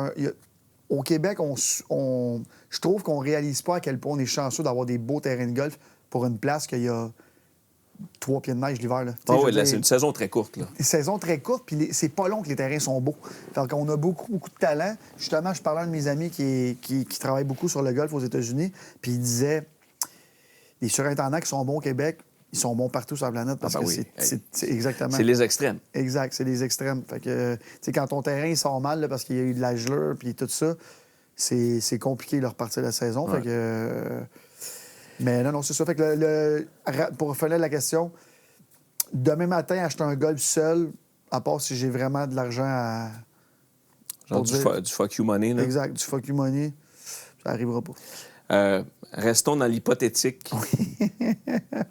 au Québec, je trouve qu'on ne réalise pas à quel point on est chanceux d'avoir des beaux terrains de golf pour une place qu'il y a 3 pieds de neige l'hiver. Là. C'est une saison très courte. Là. Une saison très courte, puis c'est pas long que les terrains sont beaux. Fait qu'on a beaucoup de talent. Justement, je parlais à un de mes amis qui travaille beaucoup sur le golf aux États-Unis, puis il disait les surintendants qui sont bons au Québec, ils sont bons partout sur la planète parce que c'est exactement... C'est les extrêmes. Exact, c'est les extrêmes. Fait que, quand ton terrain il sort mal là, parce qu'il y a eu de la gelure puis tout ça, c'est compliqué de repartir la saison. Ouais. Fait que... Mais non, c'est ça. Fait que pour finir la question, demain matin, acheter un golf seul, à part si j'ai vraiment de l'argent à... Genre du fuck you money. Là. Exact, du fuck you money, ça n'arrivera pas. Restons dans l'hypothétique.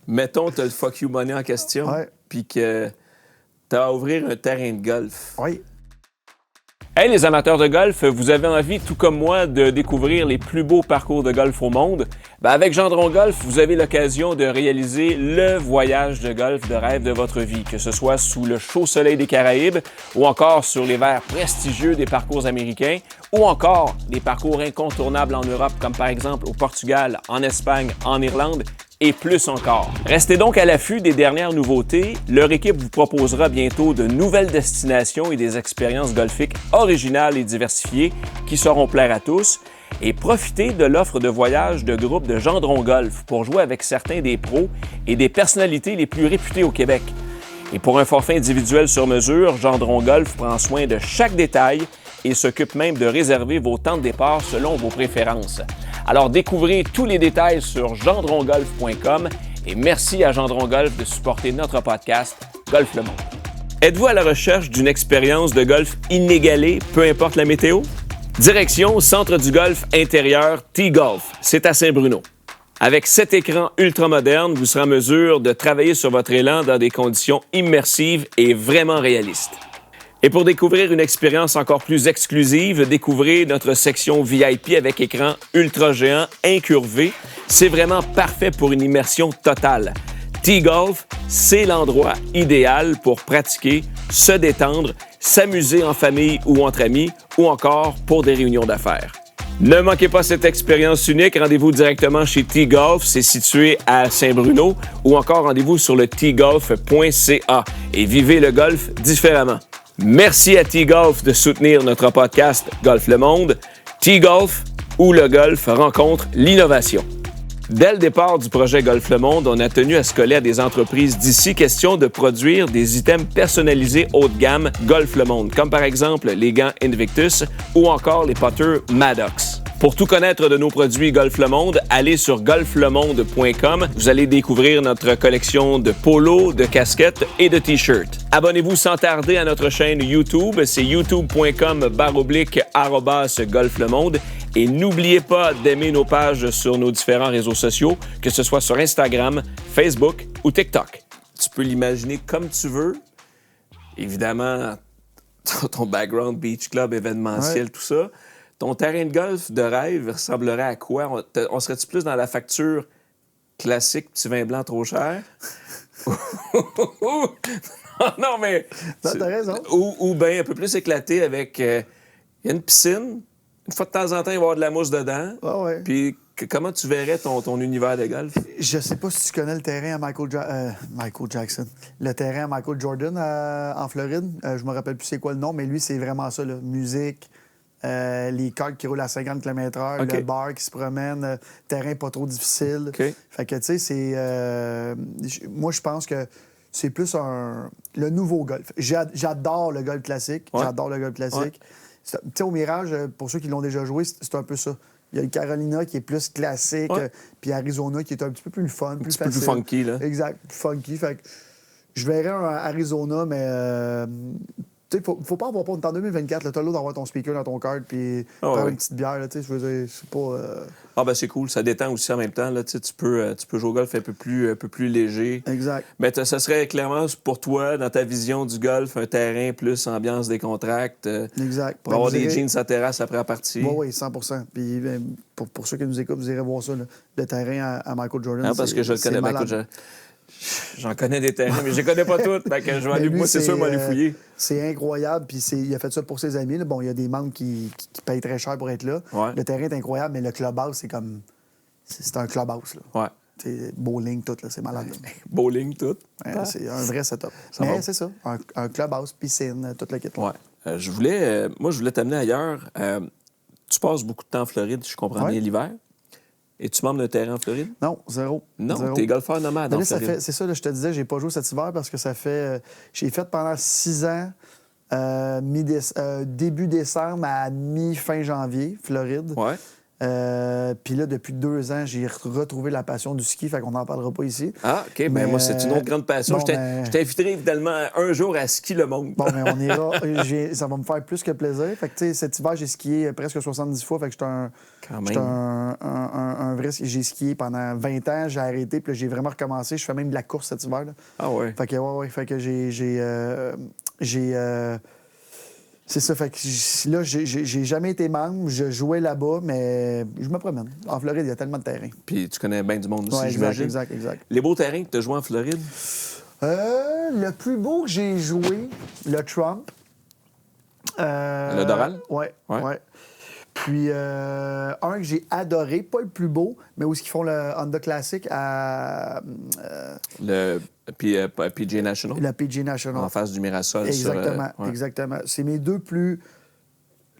Mettons, tu as le fuck you money en question, puis que tu as à ouvrir un terrain de golf. Oui. Hey les amateurs de golf, vous avez envie, tout comme moi, de découvrir les plus beaux parcours de golf au monde? Ben avec Gendron Golf, vous avez l'occasion de réaliser le voyage de golf de rêve de votre vie, que ce soit sous le chaud soleil des Caraïbes ou encore sur les verts prestigieux des parcours américains ou encore des parcours incontournables en Europe, comme par exemple au Portugal, en Espagne, en Irlande et plus encore. Restez donc à l'affût des dernières nouveautés. Leur équipe vous proposera bientôt de nouvelles destinations et des expériences golfiques originales et diversifiées qui sauront plaire à tous. Et profitez de l'offre de voyage de groupe de Gendron Golf pour jouer avec certains des pros et des personnalités les plus réputées au Québec. Et pour un forfait individuel sur mesure, Gendron Golf prend soin de chaque détail et s'occupe même de réserver vos temps de départ selon vos préférences. Alors découvrez tous les détails sur gendrongolf.com et merci à Gendron Golf de supporter notre podcast Golf le Monde. Êtes-vous à la recherche d'une expérience de golf inégalée, peu importe la météo? Direction Centre du golf intérieur T-Golf, c'est à Saint-Bruno. Avec 7 écrans ultramodernes, vous serez en mesure de travailler sur votre élan dans des conditions immersives et vraiment réalistes. Et pour découvrir une expérience encore plus exclusive, découvrez notre section VIP avec écran ultra géant incurvé. C'est vraiment parfait pour une immersion totale. T-Golf, c'est l'endroit idéal pour pratiquer, se détendre, s'amuser en famille ou entre amis ou encore pour des réunions d'affaires. Ne manquez pas cette expérience unique. Rendez-vous directement chez T-Golf, c'est situé à Saint-Bruno, ou encore rendez-vous sur le tgolf.ca et vivez le golf différemment. Merci à T-Golf de soutenir notre podcast Golf le Monde. T-Golf, où le golf rencontre l'innovation. Dès le départ du projet Golf le Monde, on a tenu à se coller à des entreprises d'ici question de produire des items personnalisés haut de gamme Golf le Monde, comme par exemple les gants Invictus ou encore les putters Maddox. Pour tout connaître de nos produits Golf Le Monde, allez sur golflemonde.com. Vous allez découvrir notre collection de polos, de casquettes et de t-shirts. Abonnez-vous sans tarder à notre chaîne YouTube. C'est youtube.com/golflemonde. Et n'oubliez pas d'aimer nos pages sur nos différents réseaux sociaux, que ce soit sur Instagram, Facebook ou TikTok. Tu peux l'imaginer comme tu veux. Évidemment, ton background beach club événementiel, tout ça. Ton terrain de golf de rêve ressemblerait à quoi? On serait-tu plus dans la facture classique, petit vin blanc trop cher? Non, mais... Non, t'as raison. Ou bien un peu plus éclaté avec... Il y a une piscine. Une fois de temps en temps, il va y avoir de la mousse dedans. Ah ouais. Puis comment tu verrais ton univers de golf? Je sais pas si tu connais le terrain à Michael Jackson. Le terrain à Michael Jordan en Floride. Je me rappelle plus c'est quoi le nom, mais lui, c'est vraiment ça. Là. Musique, les cartes qui roulent à 50 km/h, OK. le bar qui se promène, terrain pas trop difficile. OK. Fait que, tu sais, c'est... moi, je pense que c'est plus le nouveau golf. J'adore le golf classique. Ouais. J'adore le golf classique. Ouais. Tu sais, au Mirage, pour ceux qui l'ont déjà joué, c'est un peu ça. Il y a le Carolina qui est plus classique, Ouais. puis Arizona qui est un petit peu plus fun, plus Un petit peu facile. plus funky, là. Exact, plus funky. Fait que je verrais un Arizona, mais tu sais, faut pas avoir peur. En 2024, t'as l'eau d'avoir ton speaker dans ton cart, puis Ah, faire ouais. une petite bière, là, tu sais, je veux dire, c'est pas... Ah ben c'est cool, ça détend aussi en même temps. Là, tu peux jouer au golf un peu plus léger. Exact. Mais ça serait clairement pour toi, dans ta vision du golf, un terrain plus ambiance décontracte. Exact. Pour avoir des Vous irez- jeans à terrasse après la partie. Oui, 100%. Puis pour ceux qui nous écoutent, vous irez voir ça, là, le terrain à Michael Jordan. Ah, parce que je le c'est connais. Ben, malade. écoute, j'en connais des terrains, mais je les connais pas toutes. Fait que je vais aller, lui, moi, c'est sûr, moi, aller fouiller. C'est incroyable. Puis il a fait ça pour ses amis. Là. Bon, il y a des membres qui payent très cher pour être là. Ouais. Le terrain est incroyable, mais le clubhouse, c'est comme... C'est un clubhouse, là. Ouais. C'est bowling, tout, là. C'est malade. Là. Bowling, tout. Ouais, c'est un vrai setup. Ça Mais va. c'est ça. Un clubhouse, piscine, toute la kit. Ouais. Je voulais t'amener ailleurs. Tu passes beaucoup de temps en Floride, je comprends Ouais. bien l'hiver. Es-tu membre d'un terrain en Floride? Non, zéro. Non, Zéro. t'es golfeur nomade Mais en là, ça Floride. fait, c'est ça, là, je te disais, j'ai pas joué cet hiver parce que ça fait... j'ai fait pendant 6 ans, début décembre à mi-fin janvier, Floride. Ouais. Puis là, depuis 2 ans, j'ai retrouvé la passion du ski, fait qu'on n'en parlera pas ici. Ah, OK. Mais, Ben moi, c'est une autre grande passion. bon, Je t'inviterai évidemment un jour à ski le monde. Bon, mais on ira. Ça va me faire plus que plaisir. Fait que, tu sais, cet hiver, j'ai skié presque 70 fois. Fait que Quand j'étais même. un vrai... J'ai skié pendant 20 ans, j'ai arrêté, puis là, j'ai vraiment recommencé. Je fais même de la course cet hiver. Là. Ah ouais. Fait que, ouais. Fait que c'est ça. Fait que là, j'ai jamais été membre. Je jouais là-bas, mais je me promène. En Floride, il y a tellement de terrains. Puis tu connais bien du monde aussi, Ouais, j'imagine. exact. Les beaux terrains que tu as joués en Floride? Le plus beau que j'ai joué, le Trump. Le Doral? Ouais. Ouais. Puis un que j'ai adoré, pas le plus beau, mais où ils font le Honda Classic à Le PGA National? la PGA National. En face du Mirasol. Exactement, ouais. exactement. C'est mes deux plus...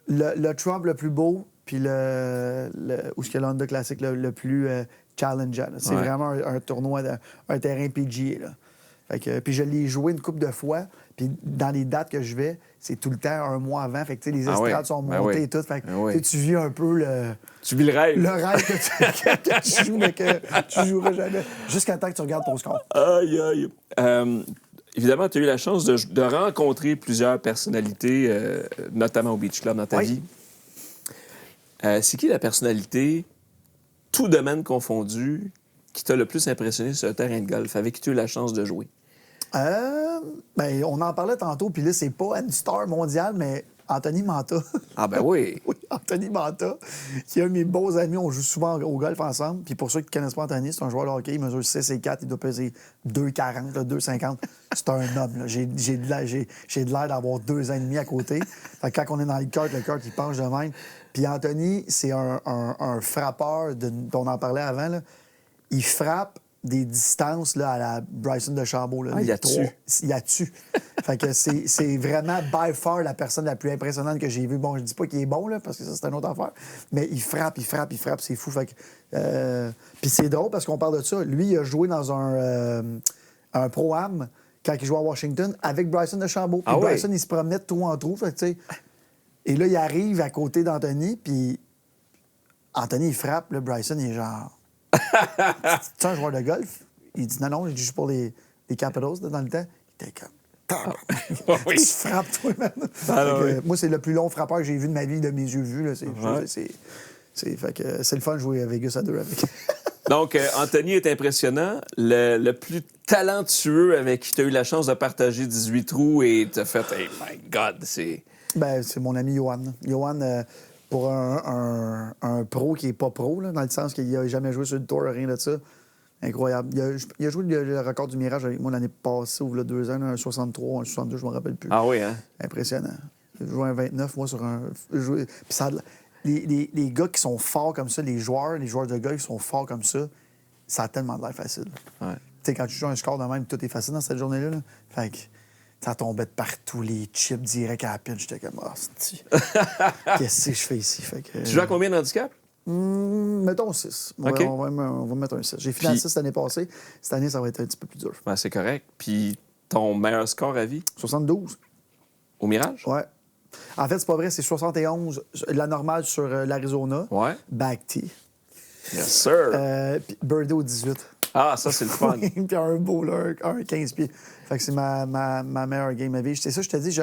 Le Trump le plus beau, puis où est-ce que le Honda Classic le plus challengeant. Là. C'est Ouais. vraiment un tournoi, un terrain PGA. Là. Fait que, puis je l'ai joué une couple de fois, puis dans les dates que je vais, c'est tout le temps un mois avant. Fait que, tu sais, les Ah estrades ouais. sont Ben montées oui. et tout. Fait que, Ben oui. tu sais, tu vis un peu Tu vis le rêve. le rêve que tu joues, mais que tu joueras jamais. Jusqu'à temps que tu regardes ton score. Aïe, aïe. Évidemment, tu as eu la chance de rencontrer plusieurs personnalités, notamment au Beach Club dans ta Oui. vie. C'est qui la personnalité, tout domaine confondu, qui t'a le plus impressionné sur le terrain de golf, avec qui tu as eu la chance de jouer? Ben, on en parlait tantôt, puis là, c'est pas une star mondiale, mais Anthony Manta. Ah ben oui. Oui, Anthony Manta, qui est un de mes bons amis. On joue souvent au golf ensemble. Puis pour ceux qui ne connaissent pas Anthony, c'est un joueur de hockey. Il mesure 6 et 4. Il doit peser 2,40, là, 2,50. C'est un homme. Là. J'ai de l'air d'avoir 2 ans et demi à côté. Fait que quand on est dans le kart, il penche de même. Puis Anthony, c'est un frappeur, dont on en parlait avant. Là. Il frappe des distances là, à la Bryson DeChambeau. Là, Ah, il a tué. Il a tué. Fait que c'est vraiment by far la personne la plus impressionnante que j'ai vue. Bon, je dis pas qu'il est bon, là, parce que ça, c'est une autre affaire. Mais il frappe, c'est fou. Fait que, puis c'est drôle parce qu'on parle de ça. Lui, il a joué dans un Pro-Am quand il jouait à Washington avec Bryson DeChambeau. Puis Ah oui? Bryson, il se promenait de trou en trou. Fait que, tu sais, et là, il arrive à côté d'Anthony, puis Anthony, il frappe, là, Bryson, il est genre... Tu es un joueur de golf? Il dit non, il joue pour les Capitals là, dans le temps. Il était comme... Oui. Tu frappes, toi, man. Moi, c'est le plus long frappeur que j'ai vu de ma vie, de mes yeux vus. Là. Fait que c'est le fun de jouer à Vegas à deux avec. Donc, Anthony est impressionnant. Le plus talentueux avec qui tu as eu la chance de partager 18 trous et t'as fait « Hey, my God! » c'est mon ami Johan. Johan, pour un pro qui n'est pas pro, là, dans le sens qu'il n'a jamais joué sur le tour, rien de ça, incroyable. Il a joué le record du Mirage avec moi l'année passée, ou là, 2 ans, un 63, un 62, je ne me rappelle plus. Ah oui, hein? Impressionnant. J'ai joué un 29, moi, sur un... Puis ça... Les gars qui sont forts comme ça, les joueurs de gars qui sont forts comme ça a tellement de l'air facile. Ouais. Tu sais, quand tu joues un score de même, tout est facile dans cette journée-là. Là. Fait que ça tombait de partout, les chips direct à la pile. J'étais comme, qu'est-ce que je fais ici? Fait que, Tu joues à combien d'handicap? Mettons 6. Okay. On va mettre un 6. J'ai fini à 6 l'année passée. Cette année, ça va être un petit peu plus dur. Ben, c'est correct. Puis ton meilleur score à vie? 72. Au Mirage? Ouais. En fait, c'est pas vrai, c'est 71, la normale sur l'Arizona. Ouais. Back tee. Yes, sir. Puis birdie au 18. Ah, ça, c'est le fun. Puis un bowler, un 15 pieds. Fait que c'est ma meilleure game à vie. C'est ça, je te dis,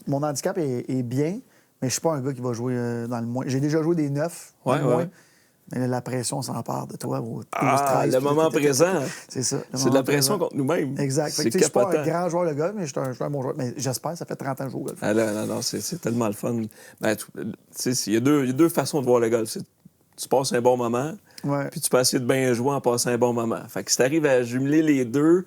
mon handicap est bien, mais je suis pas un gars qui va jouer dans le moins. J'ai déjà joué des 9 dans le moins. Mais la pression s'empare de toi. Le moment présent. C'est ça. C'est de la pression contre nous-mêmes. Exact. Je suis pas un grand joueur de golf, mais je suis un bon joueur. Mais j'espère, ça fait 30 ans que je joue au golf. Ah là, non, c'est tellement le fun. Ben, il y a deux façons de voir le golf. Tu passes un bon moment, puis tu peux essayer de bien jouer en passant un bon moment. Fait que si tu arrives à jumeler les deux,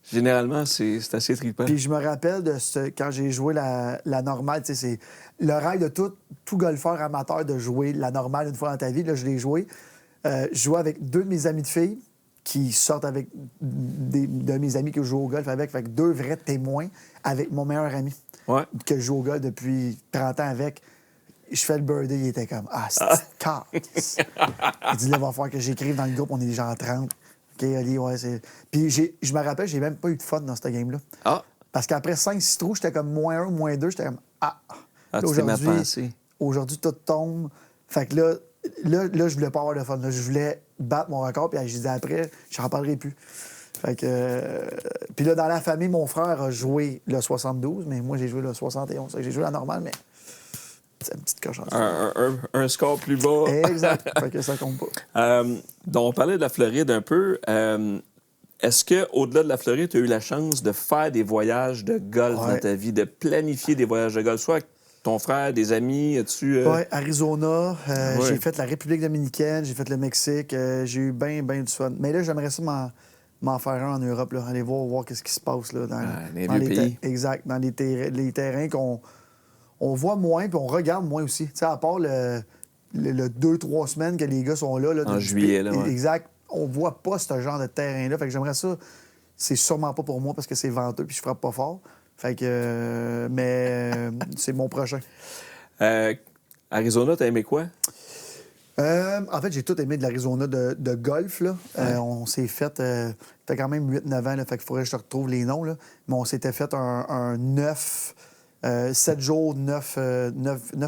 généralement, c'est assez trippant. Puis je me rappelle de quand j'ai joué la normale, c'est le rêve de tout golfeur amateur de jouer la normale une fois dans ta vie. Là, je l'ai joué. Je jouais avec 2 de mes amis de filles qui sortent avec de mes amis que je joue au golf avec. Fait que 2 vrais témoins avec mon meilleur ami que je joue au golf depuis 30 ans avec. Je fais le birdie, il était comme « Ah, c'est carte! » Il dit « Là, il va falloir que j'écrive dans le groupe, on est déjà en 30. » OK, Ali, ouais, c'est... Puis je me rappelle, j'ai même pas eu de fun dans cette game-là. Ah! Parce qu'après 5-6 trous, j'étais comme -1 ou -2, j'étais comme « Ah! » Aujourd'hui, tout tombe. Fait que là, je voulais pas avoir de fun. Là, je voulais battre mon record, puis je disais après, je n'en parlerai plus. Fait que... Puis là, dans la famille, mon frère a joué le 72, mais moi, j'ai joué le 71. Fait que j'ai joué la normale, mais... C'est une petite cochon. Un score plus bas. Exact. Fait que ça compte pas. Donc, on parlait de la Floride un peu. Est-ce qu'au-delà de la Floride, tu as eu la chance de faire des voyages de golf dans ta vie, de planifier des voyages de golf, soit avec ton frère, des amis? As-tu... Oui, Arizona. J'ai fait la République dominicaine, j'ai fait le Mexique. J'ai eu bien du fun. Mais là, j'aimerais ça m'en faire un en Europe, là, aller voir qu'est-ce qui se passe là, dans les vieux pays. Exact. Dans les terrains on voit moins, puis on regarde moins aussi. Tu sais, à part le 2-3 semaines que les gars sont là. En juillet, là, ouais. Exact. On voit pas ce genre de terrain-là. Fait que j'aimerais ça. C'est sûrement pas pour moi parce que c'est venteux puis je frappe pas fort. Fait que... mais c'est mon prochain. Arizona, t'as aimé quoi? En fait, j'ai tout aimé de l'Arizona de golf. Là. On s'est fait... ça fait quand même 8-9 ans, là, fait qu'il faudrait que je te retrouve les noms. Là. Mais on s'était fait un 9... 7 jours, 9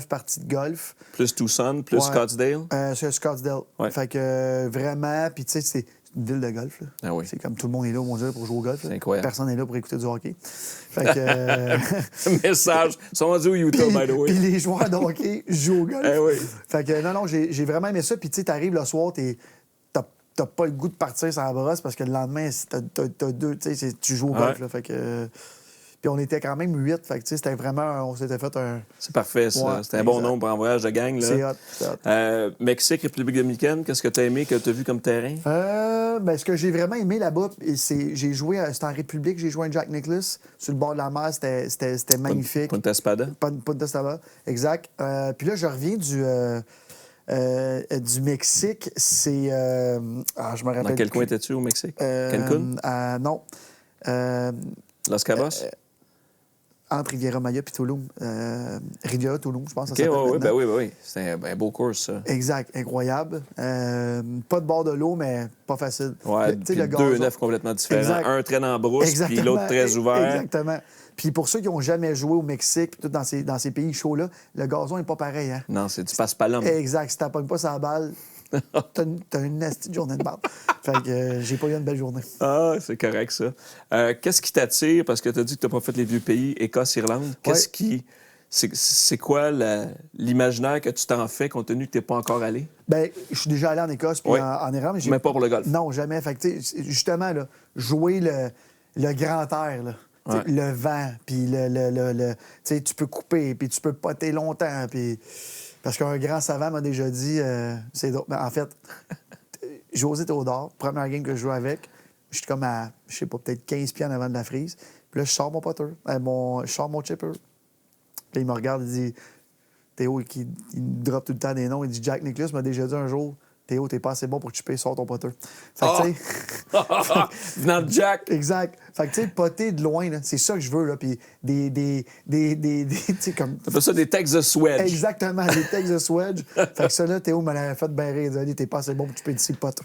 parties de golf. Plus Tucson, plus Scottsdale? C'est Scottsdale. Ouais. Fait que vraiment, puis tu sais, c'est une ville de golf. Là. Ah oui. C'est comme tout le monde est là, on dirait, pour jouer au golf. C'est incroyable. Personne n'est là pour écouter du hockey. Fait que... Message. Ils sont rendus au Utah, by the way. Puis les joueurs de hockey jouent au golf. Eh oui. Fait que non, j'ai vraiment aimé ça. Puis tu sais, t'arrives le soir, t'as pas le goût de partir sur la brosse parce que le lendemain, t'as 2, tu joues au golf. Là, fait que... Puis on était quand même 8. Fait que, c'était vraiment... On s'était fait un... C'est parfait, ça. Ouais, c'était un bon nombre pour un voyage de gang. Là. C'est hot. Mexique, République dominicaine, qu'est-ce que tu as aimé, que tu as vu comme terrain? Ce que j'ai vraiment aimé là-bas, j'ai joué... C'était en République, j'ai joué à Jack Nicklaus. Sur le bord de la mer, c'était magnifique. Punta Espada. Punta Espada, exact. Puis là, je reviens du Mexique. C'est... je me rappelle... Dans quel coin étais-tu au Mexique? Cancun? Non. Los Cabos? Entre Riviera-Maya et Tulum. Riviera-Tulum, je pense que ça s'appelle. Oui. C'est un beau course, ça. Exact, incroyable. Pas de bord de l'eau, mais pas facile. Ouais, puis deux nefs complètement différents. Exact. Un très en brousse, puis l'autre très ouvert. Exactement. Puis pour ceux qui n'ont jamais joué au Mexique, puis tout dans ces pays chauds-là, le gazon n'est pas pareil. Hein? Non, c'est du passe-palum. Exact. Si tu n'appognes pas sa balle, t'as une nasty journée de balle. Fait que j'ai pas eu une belle journée. Ah, c'est correct, ça. Qu'est-ce qui t'attire? Parce que tu as dit que tu n'as pas fait les vieux pays, Écosse, Irlande. Qu'est-ce qui... C'est quoi l'imaginaire que tu t'en fais compte tenu que tu n'es pas encore allé? Bien, je suis déjà allé en Écosse puis en Irlande. Mais pas pour le golf? Non, jamais. Fait que, justement, là, jouer le grand air, là, le vent, puis tu peux couper, puis tu peux poter longtemps. Puis... Parce qu'un grand savant m'a déjà dit, c'est drôle. En fait, José Théodore, première game que je joue avec, je suis comme à, je sais pas, peut-être 15 pieds en avant de la frise. Puis là, je sors mon putter, je sors mon chipper. Puis il me regarde, il dit, Théo, il drop tout le temps des noms. Il dit, Jack Nicklaus m'a déjà dit un jour, Théo, t'es pas assez bon pour que tu payes, sors ton putter. Fait que, tu sais. Venant de Jack. Exact. Fait que, tu sais, poter de loin, là, c'est ça que je veux, là. Puis tu sais, comme. T'appelles ça des textes de swedge. Exactement, des textes de swedge. Fait que ça, là, Théo me l'avait fait bien rire. Il dit, t'es pas assez bon pour que tu payes d'ici le putter.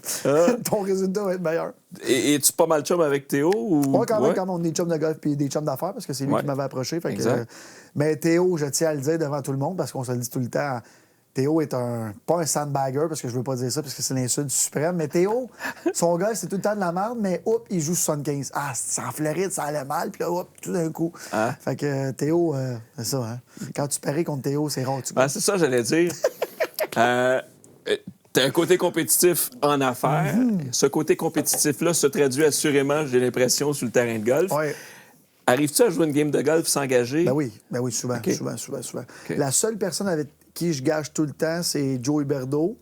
Ton résultat va être meilleur. Et es-tu pas mal chum avec Théo? Ou... Oui, quand même, on est des chums de golf puis des chums d'affaires, parce que c'est lui qui m'avait approché. Fait que, mais Théo, je tiens à le dire devant tout le monde, parce qu'on se le dit tout le temps. Théo est pas un sandbagger, parce que je veux pas dire ça, parce que c'est l'insulte suprême. Mais Théo, son golf, c'est tout le temps de la merde, mais hop, il joue 75. Ah, c'est en Floride, ça allait mal, puis là, hop, tout d'un coup. Hein? Fait que Théo, c'est ça, hein. Quand tu paries contre Théo, c'est rare. C'est ça, j'allais dire. T'as un côté compétitif en affaires. Ce côté compétitif-là se traduit assurément, j'ai l'impression, sur le terrain de golf. Ouais. Arrives-tu à jouer une game de golf s'engager? Ben oui, souvent, Okay. souvent. Okay. La seule personne avec qui je gage tout le temps, c'est Joey Berdo.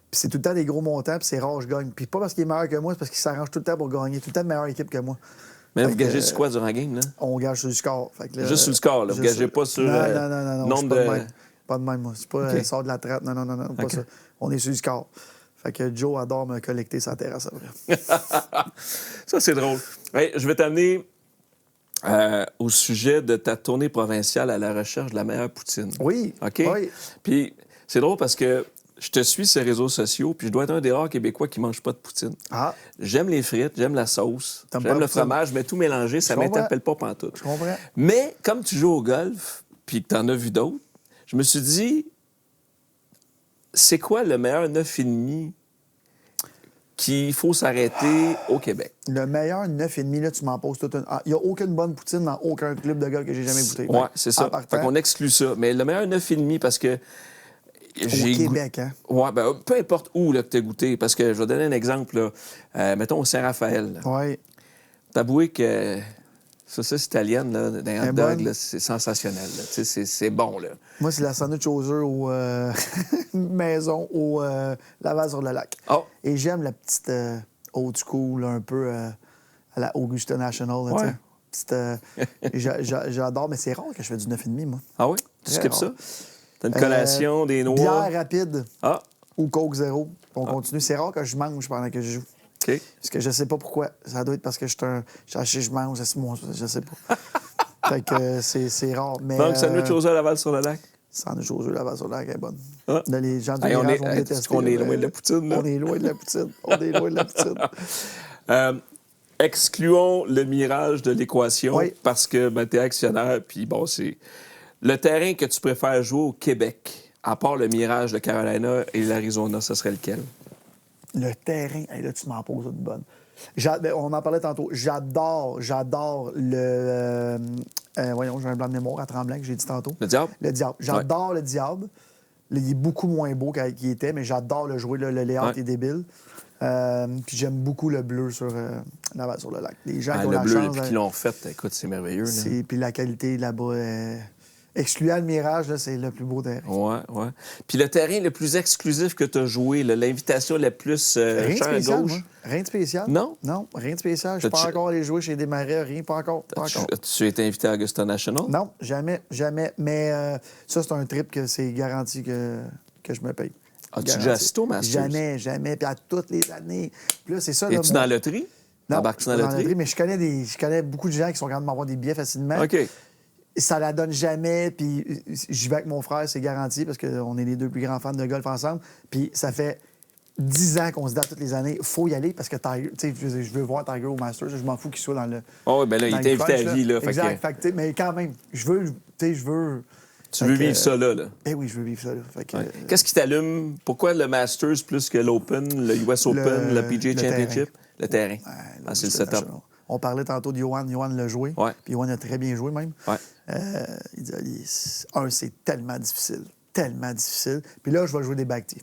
Puis c'est tout le temps des gros montants, puis c'est rare que je gagne. Puis pas parce qu'il est meilleur que moi, c'est parce qu'il s'arrange tout le temps pour gagner. Tout le temps de meilleure équipe que moi. Mais là, vous gagez sur quoi durant la game, là? On gage sur le score. Fait que là, juste sur le score, là. Vous gagez pas sur non, nombre pas de... de même. Pas de même, moi. C'est pas sort de la traite. Non, pas ça. On est sur le score. Fait que Joe adore me collecter sa terrasse après. Ça, c'est drôle. Hey, je vais t'amener au sujet de ta tournée provinciale à la recherche de la meilleure poutine. Oui. OK? Oui. Puis c'est drôle parce que je te suis sur les réseaux sociaux, puis je dois être un des rares Québécois qui ne mange pas de poutine. Ah. J'aime les frites, j'aime la sauce, T'aimes j'aime pas le la poutine? fromage, mais tout mélanger, ça ne m'interpelle pas pantoute. Je comprends. Mais comme tu joues au golf, puis que tu en as vu d'autres, je me suis dit, c'est quoi le meilleur 9,5 qu'il faut s'arrêter au Québec? Le meilleur 9,5, là, tu m'en poses toute une... Il n'y a aucune bonne poutine dans aucun club de golf que j'ai jamais goûté. Oui, c'est ça. Fait qu'on exclut ça. Mais le meilleur 9,5 parce que... Au Québec, hein? Oui, ben, peu importe où là, que tu as goûté. Parce que je vais donner un exemple. Là. Mettons au Saint-Raphaël. Oui. T'avoues que saucisse italienne, là, d'un hot dog, là, c'est sensationnel. C'est bon, là. Moi, c'est la sandwich aux œufs au maison au Laval-sur-le-Lac. Oh. Et j'aime la petite old school, un peu à la Augusta National. Là, Ouais. J'adore, mais c'est rare que je fais du 9,5, moi. Ah oui? Tu Très skippes rare. ça? T'as une collation, des noix? Bière rapide Ah, ou Coke zéro. On continue. C'est rare que je mange pendant que je joue. OK. Parce que je sais pas pourquoi. Ça doit être parce que je mange, je sais pas. Fait que c'est rare. Mais, Donc, sandwich aux œufs à Laval-sur-le-Lac? Sandwich aux œufs Laval-sur-le-Lac est bonne. Ah. Là, les gens du Hey, virage vont me est-ce détester. qu'on est loin de la poutine, là? On est loin de la poutine. On est loin de la poutine. Excluons le mirage de l'équation Oui. parce que ben, tu es actionnaire, puis bon, c'est... Le terrain que tu préfères jouer au Québec, à part le mirage de Carolina et l'Arizona, ce serait lequel? Le terrain, hey, là, tu m'en poses une bonne. On en parlait tantôt. J'adore le... voyons, j'ai un blanc de mémoire à Tremblant que j'ai dit tantôt. Le Diable? Le Diable. J'adore le Diable. Là, il est beaucoup moins beau qu'il était, mais j'adore le jouer. Là, le layout est débile. Puis j'aime beaucoup le bleu sur Laval-sur-le-Lac. Les gens qui ont le la bleu, chance... depuis qu'ils l'ont fait, écoute, c'est merveilleux. Là. Puis la qualité là-bas... Excluant le mirage, là, c'est le plus beau terrain. Oui. Puis le terrain le plus exclusif que tu as joué, là, l'invitation la plus Rien de champ à spécial, gauche. moi. Rien de spécial. Non? Non, rien de spécial. Je ne suis pas encore allé jouer chez des marais, rien, pas encore. Tu as été invité à Augusta National? Non, jamais. Mais ça, c'est un trip que c'est garanti que je me paye. As-tu déjà assisté au Masters? Jamais. Puis à toutes les années. Puis là, c'est ça. Es-tu dans la loterie? Non, embarques-tu dans la loterie? mais je connais beaucoup de gens qui sont capables de m'avoir des billets facilement. OK. Ça la donne jamais, puis j'y vais avec mon frère, c'est garanti, parce qu'on est les deux plus grands fans de golf ensemble. Puis ça fait 10 ans qu'on se bat toutes les années. Il faut y aller parce que Tiger, je veux voir Tiger au Masters. Je m'en fous qu'il soit dans le. Oh, ben là, il t'invite à la vie, là. Exact. Fait que, mais quand même, je veux. Tu veux vivre ça, là. Ben oui, je veux vivre ça, là. Fait que, Qu'est-ce qui t'allume? Pourquoi le Masters plus que l'Open, le US Open, le PGA Championship? Le terrain. Ouais, c'est le setup. On parlait tantôt de Johan. Johan l'a joué. Ouais. Puis Johan a très bien joué, même. Ouais. Il dit, c'est tellement difficile. Tellement difficile. Puis là, je vais jouer des back tees.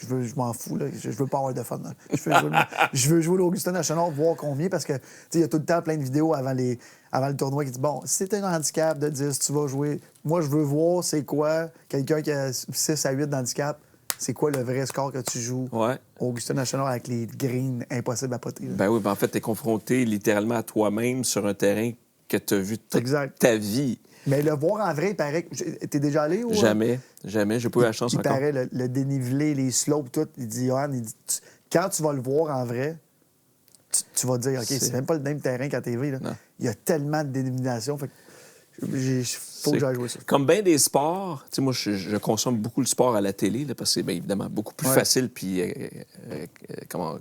Je m'en fous, là. Je veux pas avoir de fun. Là. Je veux jouer l'Augusta National, voir combien, parce que il y a tout le temps plein de vidéos avant le tournoi qui dit bon, si t'es un handicap de 10, tu vas jouer. Moi, je veux voir c'est quoi, quelqu'un qui a 6 à 8 d'handicap, c'est quoi le vrai score que tu joues au Augusta National avec les greens impossibles à poter. Là. Ben oui, ben en fait, t'es confronté littéralement à toi-même sur un terrain que t'as vu toute ta vie. Mais le voir en vrai, il paraît que... T'es déjà allé? Ou... Jamais. J'ai pas eu la chance encore. Il paraît le dénivelé, les slopes, tout. Il dit, Johan, quand tu vas le voir en vrai, tu vas te dire, OK, c'est même pas le même terrain qu'à TV. Là. Il y a tellement de dénomination. Fait que faut que j'aille jouer ça. Comme bien des sports, tu sais, moi, je consomme beaucoup le sport à la télé, là, parce que c'est bien évidemment beaucoup plus facile, puis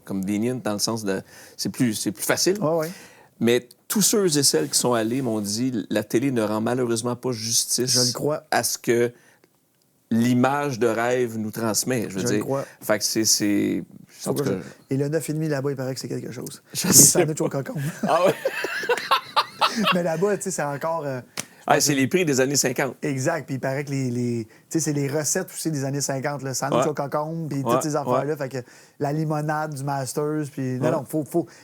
convenient dans le sens de... C'est plus facile. Ouais. Mais tous ceux et celles qui sont allés m'ont dit la télé ne rend malheureusement pas justice je le crois. À ce que l'image de rêve nous transmet. Je veux dire. Le crois. Fait que c'est... En tout cas, et le 9,5 là-bas, il paraît que c'est quelque chose. Je les sais sandwichs au cocon. Ah ouais? Mais là-bas, tu sais, c'est encore... c'est les prix des années 50. Exact. Puis il paraît que c'est les recettes aussi des années 50. Le sandwich au cocon, puis toutes ces affaires-là. Fait que la limonade du Masters, puis... Non,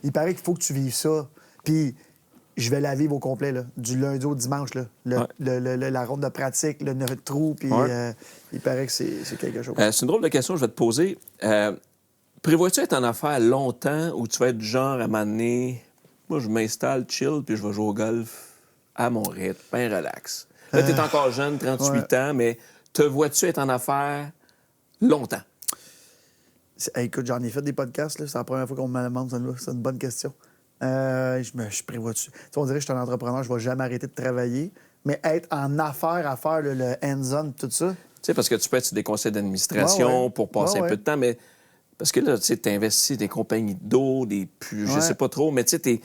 il paraît qu'il faut que tu vives ça. Puis je vais la vivre au complet, là, du lundi au dimanche. Là. La ronde de pratique, le 9 trous, puis il paraît que c'est quelque chose. C'est une drôle de question que je vais te poser. Prévois-tu être en affaires longtemps ou tu vas être du genre à m'amener... Moi, je m'installe, chill, puis je vais jouer au golf à mon rythme, bien relax. Là, t'es encore jeune, 38 ans, mais te vois-tu être en affaires longtemps? Écoute, j'en ai fait des podcasts, là. C'est la première fois qu'on me demande ça. C'est une bonne question. Je prévois-tu. On dirait que je suis un entrepreneur, je ne vais jamais arrêter de travailler, mais être en affaires à faire le hands-on, tout ça. Tu sais, parce que tu peux être sur des conseils d'administration pour passer un peu de temps, mais parce que là, tu sais, t'investis des compagnies d'eau, je sais pas trop, mais tu sais,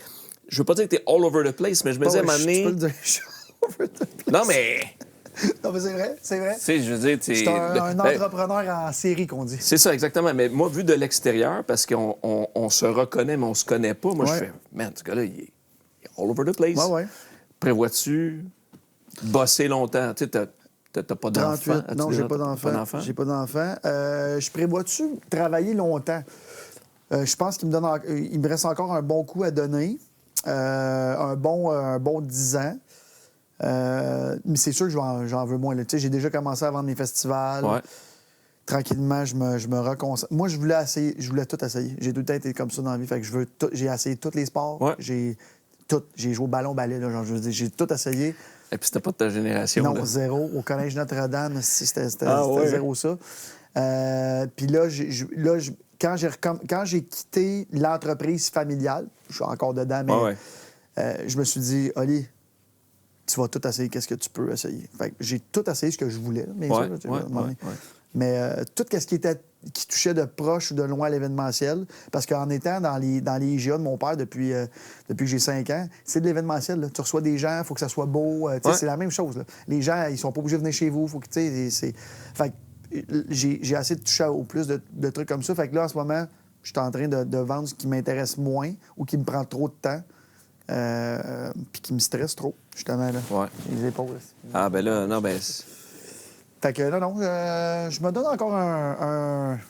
je veux pas dire que t'es all over the place, mais je me disais à un moment donné... Tu peux le dire, je suis all over the place. Non, mais... Non, mais c'est vrai. Tu sais, je veux dire, c'est un entrepreneur en série, qu'on dit. C'est ça, exactement. Mais moi, vu de l'extérieur, parce qu'on se reconnaît, mais on se connaît pas, moi, je fais, man, ce gars-là, il est all over the place. Prévois-tu bosser longtemps? Tu sais, t'as pas d'enfant? Non, j'ai pas d'enfant. J'ai pas d'enfant. Je prévois-tu travailler longtemps? Je pense qu'il me reste encore un bon coup à donner. Un bon 10 ans. Mais c'est sûr que j'en veux moins. J'ai déjà commencé à vendre mes festivals. Tranquillement, je me reconcentre. Moi, je voulais tout essayer. J'ai tout le temps été comme ça dans la vie. Fait que j'ai essayé tous les sports. J'ai joué au ballon-ballet. J'ai tout essayé. Et puis c'était pas de ta génération. Non, là. zéro. Au Collège Notre-Dame, c'était zéro ça. Puis là, quand j'ai quitté l'entreprise familiale, je suis encore dedans, mais je me suis dit, Oli, tu vas tout essayer, qu'est-ce que tu peux essayer. Fait que j'ai tout essayé ce que je voulais, bien sûr. Mais tout ce qui touchait de proche ou de loin à l'événementiel, parce qu'en étant dans les IGA de mon père depuis que j'ai 5 ans, c'est de l'événementiel. Là. Tu reçois des gens, il faut que ça soit beau. C'est la même chose. Là. Les gens, ils sont pas obligés de venir chez vous. Faut que, fait que j'ai essayé de toucher au plus de trucs comme ça. Fait que là, en ce moment, je suis en train de vendre ce qui m'intéresse moins ou qui me prend trop de temps. Puis qui me stresse trop, justement, là. Les épaules. Ah, ben là, non, ben... Fait que, je me donne encore un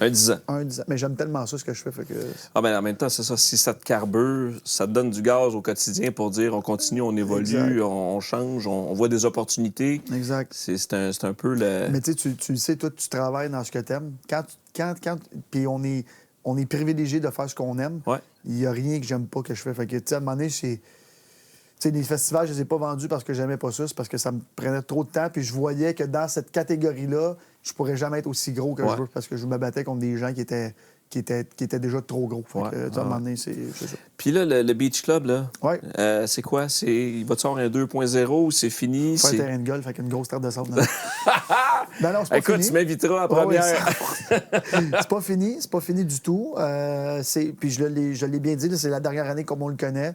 10 ans. Un 10 ans. Mais j'aime tellement ça, ce que je fais, que... Ah, ben en même temps, c'est ça. Si ça te carbure, ça te donne du gaz au quotidien pour dire on continue, on évolue, on change, on voit des opportunités. Exact. C'est un peu le... Mais tu le sais, toi, tu travailles dans ce que t'aimes. Puis on est privilégié de faire ce qu'on aime. Il n'y a rien que j'aime pas que je fais. Fait que, tu sais, à un moment donné, les festivals, je les ai pas vendus parce que j'aimais pas ça. C'est parce que ça me prenait trop de temps. Puis je voyais que dans cette catégorie-là, je pourrais jamais être aussi gros que je veux. Parce que je me battais contre des gens qui étaient déjà trop gros. Fait que, à un moment donné, c'est ça. Puis là, le Beach Club, là, c'est quoi? Il va-tu avoir un 2.0 ou c'est fini? Faire un terrain de golf avec une grosse terre de sable. Non, c'est pas Écoute, fini. tu m'inviteras à la Ouais, première. c'est pas fini du tout. Puis je l'ai bien dit, là, c'est la dernière année comme on le connaît.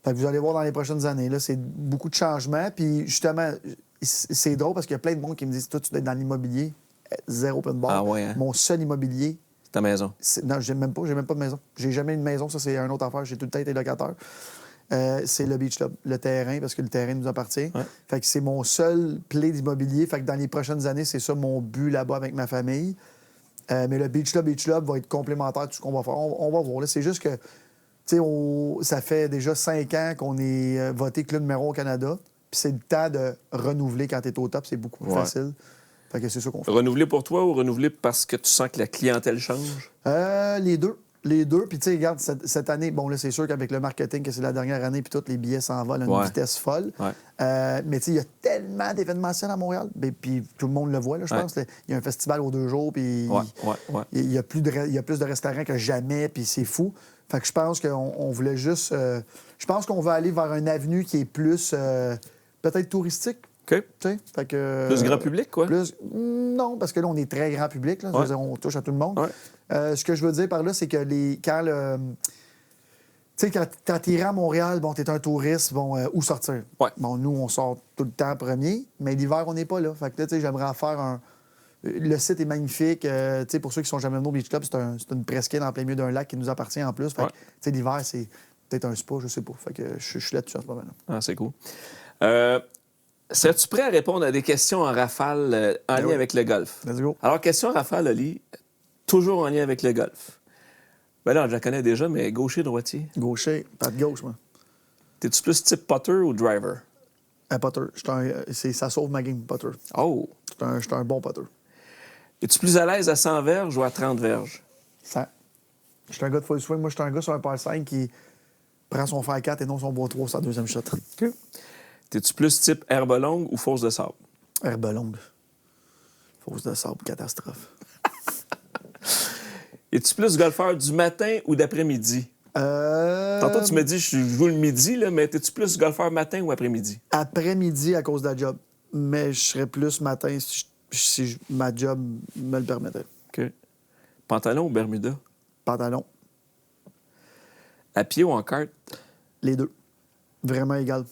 Fait que vous allez voir dans les prochaines années, là, c'est beaucoup de changements. Puis justement, c'est drôle parce qu'il y a plein de monde qui me disent, toi, tu dois être dans l'immobilier. Zéro open bar. Ah ouais, hein? Mon seul immobilier, C'est ta maison. non, j'ai même pas de maison. J'ai jamais eu de maison, ça c'est une autre affaire. J'ai tout le temps été locataire. C'est le Beach Club, le terrain, parce que le terrain nous appartient. Ouais. Fait que c'est mon seul play d'immobilier. Fait que dans les prochaines années, c'est ça mon but là-bas avec ma famille. Mais le Beach Club va être complémentaire à tout ce qu'on va faire. On va voir. Là, c'est juste que, tu sais, ça fait déjà 5 ans qu'on est voté club numéro 1 au Canada. Puis c'est le temps de renouveler quand tu es au top. C'est beaucoup plus facile. Fait que c'est ça qu'on fait. Renouveler pour toi ou renouveler parce que tu sens que la clientèle change? Les deux. Les deux. Puis, tu sais, regarde, cette année, bon, là, c'est sûr qu'avec le marketing, que c'est la dernière année, puis tous les billets s'envolent à une vitesse folle. Ouais. Mais, tu sais, il y a tellement d'événementiels à Montréal. Puis, tout le monde le voit, là, je pense. Il y a un festival aux 2 jours, puis il y a plus de restaurants que jamais, puis c'est fou. Fait que je pense qu'on voulait juste... je pense qu'on va aller vers une avenue qui est plus, peut-être touristique. OK. Fait que, Plus grand public, quoi? Non, parce que là, on est très grand public. Là. Je veux dire, on touche à tout le monde. Ouais. Ce que je veux dire par là, c'est que quand tu irais à Montréal, bon, tu es un touriste, bon, où sortir? Ouais. Bon, nous, on sort tout le temps premier, mais l'hiver, on n'est pas là. Fait que là, tu sais, j'aimerais faire un... Le site est magnifique. Tu sais, pour ceux qui sont jamais venus au Beach Club, c'est une presqu'île en plein milieu d'un lac qui nous appartient en plus. Fait que, tu sais, l'hiver, c'est peut-être un spa, je sais pas. Fait que je suis là-dessus en ce moment-là. Ah, c'est cool. Serais-tu prêt à répondre à des questions en rafale en lien avec le golf? Let's go. Alors, question en rafale, Oli, toujours en lien avec le golf. Ben là, je la connais déjà, mais gaucher-droitier. Gaucher, pas de gauche, moi. T'es-tu plus type putter ou driver? Un putter. Ça sauve ma game, putter. Oh! Je suis un bon putter. Es-tu plus à l'aise à 100 verges ou à 30 verges? Ça. Je suis un gars de full swing. Moi, je suis un gars sur un par 5 qui prend son fer 4 et non son bois 3 sur sa deuxième shot. OK. T'es-tu plus type herbe longue ou fosse de sable? Herbe longue. Fosse de sable, catastrophe. Es-tu plus golfeur du matin ou d'après-midi? Tantôt, tu me dis, je joue le midi, là, mais es-tu plus golfeur matin ou après-midi? Après-midi à cause de la job. Mais je serais plus matin si ma job me le permettait. OK. Pantalon ou Bermuda? Pantalon. À pied ou en kart? Les deux. Vraiment égal.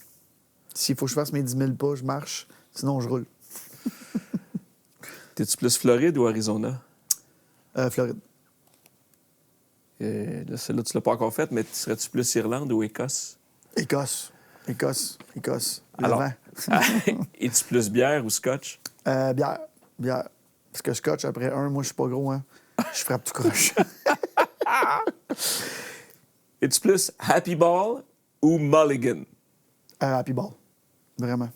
S'il faut que je fasse mes 10 000 pas, je marche. Sinon, je roule. T'es-tu plus Floride ou Arizona? Floride. Là, celle-là, tu l'as pas encore faite, mais serais-tu plus Irlande ou Écosse? Écosse. Le Alors, vent. es-tu plus bière ou scotch? Bière. Parce que scotch, après un, moi, je suis pas gros, hein. Je frappe tout croche. Es-tu plus happy ball ou mulligan? Happy ball. Vraiment.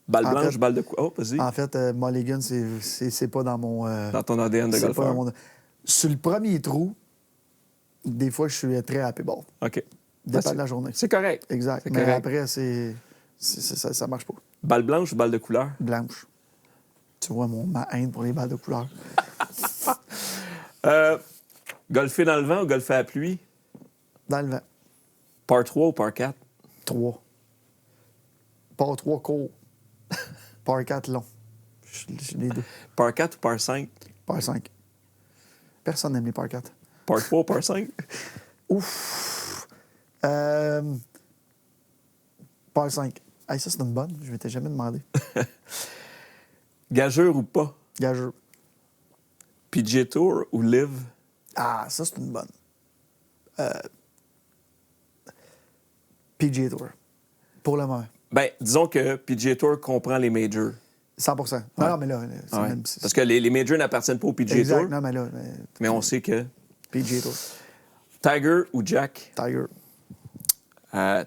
Balle En blanche, fait- balle de quoi? Oh, vas-y. En fait, mulligan, c'est pas dans mon... Dans ton ADN de c'est pas golfeur. dans mon... Sur le premier trou, des fois, je suis très happy ball. OK. Dépend de la journée. C'est correct. Exact. C'est Mais correct. après, ça marche pas. Balle blanche ou balle de couleur? Blanche. Tu vois ma haine pour les balles de couleur. Golfer dans le vent ou golfer à la pluie? Dans le vent. Par 3 ou par 4? 3. Par 3 court. Par 4 long. Je suis les deux. Par 4 ou par 5? Par 5. Personne n'aime les par 4. Par 3 ou par 5? Ouf. Par 5. Hey, ça, c'est une bonne. Je m'étais jamais demandé. Gageur ou pas? Gageux. PGA Tour ou Live? Ah, ça, c'est une bonne. PGA Tour. Pour le moment. Ben, disons que PGA Tour comprend les majors. 100%. Non, mais là, c'est Ouais. même... Parce que les majors n'appartiennent pas au PGA Exact. Tour, Non, mais là, mais on sait que PGA Tour. Tiger ou Jack? Tiger.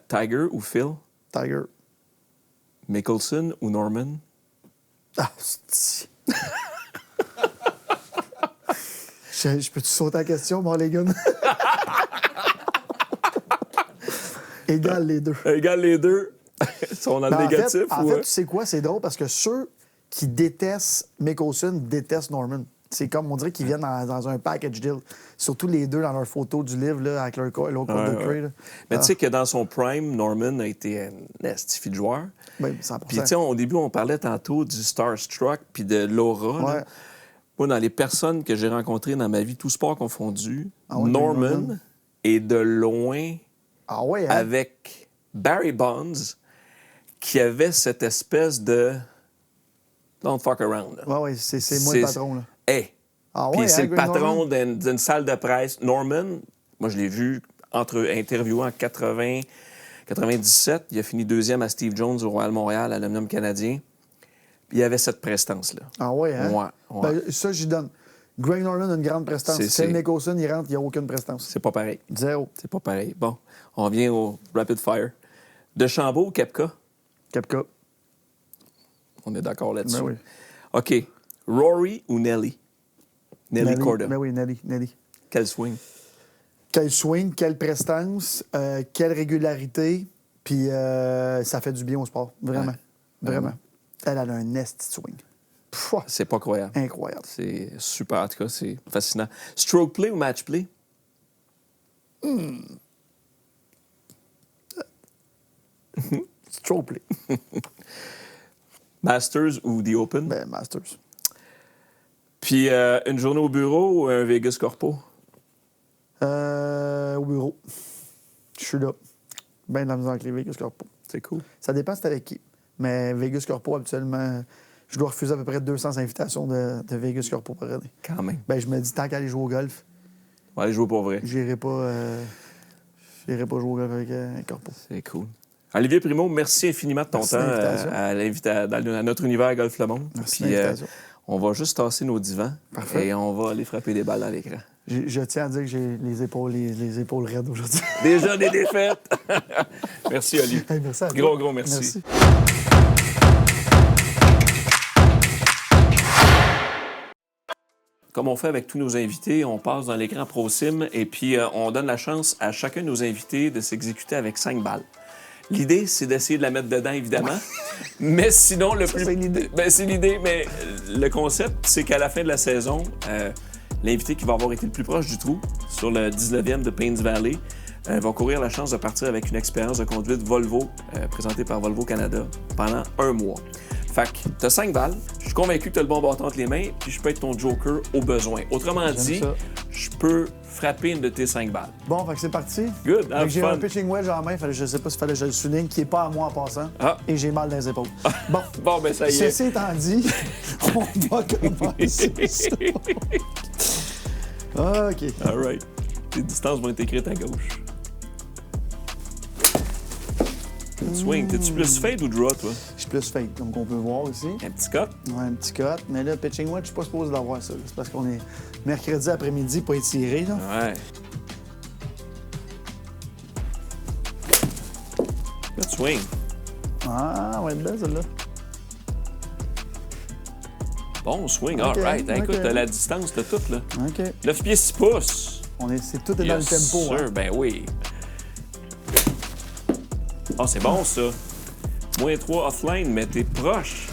Tiger ou Phil? Tiger. Mickelson ou Norman? Ah, c'est... je peux-tu sauter la question, mon les gars? Égale les deux. Égale les deux. Ils sont dans le Ben, négatif en ou... fait, tu sais quoi? C'est drôle parce que ceux qui détestent Mickelson détestent Norman. C'est comme, on dirait qu'ils viennent dans un package deal. Surtout les deux dans leur photo du livre, là, avec leur l'autre de Cray. Là. Mais tu sais que dans son prime, Norman a été un estifi de joueur. Oui, 100%. Puis tu sais, au début, on parlait tantôt du starstruck puis de l'aura. Ouais. Là. Moi, dans les personnes que j'ai rencontrées dans ma vie, tout sport confondu, ouais, Norman est de loin Ah ouais, hein? avec Barry Bonds qui avait cette espèce de don't fuck around. Là. Ouais, c'est moi le patron, là. Hey! Ah Puis ouais, c'est hein, le Greg patron Norman? d'une salle de presse. Norman, moi, je l'ai vu interviewé en 97. Il a fini deuxième à Steve Jones au Royal Montréal, à l'Omnium canadien. Puis il avait cette prestance-là. Ah ouais, hein? Ouais. Ben, ça, j'y donne. Greg Norman a une grande prestance. Phil Nicholson, il rentre, il n'y a aucune prestance. C'est pas pareil. Zéro. C'est pas pareil. Bon, on vient au rapid fire. DeChambeau ou Koepka? Koepka. On est d'accord là-dessus. Ben oui. OK. Rory ou Nelly? Nelly Corda. Ben oui, Nelly. Quel swing? Quel swing, quelle prestance, quelle régularité, puis ça fait du bien au sport. Vraiment. Ouais. Vraiment. Elle a un nest swing. Pouah, C'est pas croyable. incroyable. C'est super, en tout cas, c'est fascinant. Stroke play ou match play? Stroke play. Masters ou The Open? Ben, Masters. Puis une journée au bureau ou un Vegas Corpo? Au bureau. Je suis là. Ben dans la misère avec les Vegas Corpo. C'est cool. Ça dépend c'est avec qui. Mais Vegas Corpo, habituellement, je dois refuser à peu près 200 invitations de Vegas Corpo par année. Quand même. Ben, je me dis, tant qu'à aller jouer au golf, On va aller jouer pour vrai. j'irai pas jouer au golf avec un Corpo. C'est cool. Olivier Primo, merci infiniment de ton Merci temps de l'invitation. à notre univers Golf Le Monde. Merci Puis, de l'invitation. on va juste tasser nos divans. Parfait. Et on va aller frapper des balles dans l'écran. Je tiens à dire que j'ai les épaules raides aujourd'hui. Déjà des défaites. Merci, Olivier. Hey, merci à toi. Gros merci. Merci. Comme on fait avec tous nos invités, on passe dans l'écran ProSim et puis on donne la chance à chacun de nos invités de s'exécuter avec 5 balles. L'idée, c'est d'essayer de la mettre dedans, évidemment. Mais sinon, c'est l'idée. Ben, c'est l'idée, mais le concept, c'est qu'à la fin de la saison, l'invité qui va avoir été le plus proche du trou, sur le 19e de Paynes Valley, va courir la chance de partir avec une expérience de conduite Volvo, présentée par Volvo Canada, pendant 1 mois. Fait que t'as 5 balles, je suis convaincu que t'as le bon bâton entre les mains, puis je peux être ton joker au besoin. Autrement dit, ça. je peux frapper une de tes 5 balles. Bon, fait que c'est parti. Good, Fait have que j'ai fun. un pitching wedge en main, je sais pas s'il fallait que je le souligne, qui n'est pas à moi en passant. Ah. Et j'ai mal dans les épaules. Bon, Bon, ben ça y est. ceci étant dit, on va commencer ça. OK. All right. Les distances vont être écrites à gauche. Good swing. T'es-tu plus fade ou draw, toi? Je suis plus fake, comme on peut voir ici. Un petit cut? Ouais, un petit cut. Mais là, pitching wedge, je suis pas supposé d'avoir ça. C'est parce qu'on est mercredi après-midi, pas étiré, là. Ouais. Good swing. Ah, ouais, belle, celle-là. Bon swing. Ok, All right. Écoute, ok. t'as la distance, t'as tout, là. OK. 9 pieds 6 pouces. C'est tout est dans le Yes, tempo. sir. Hein. Ben oui. Ah, c'est bon, ça. -3 offline, mais t'es proche.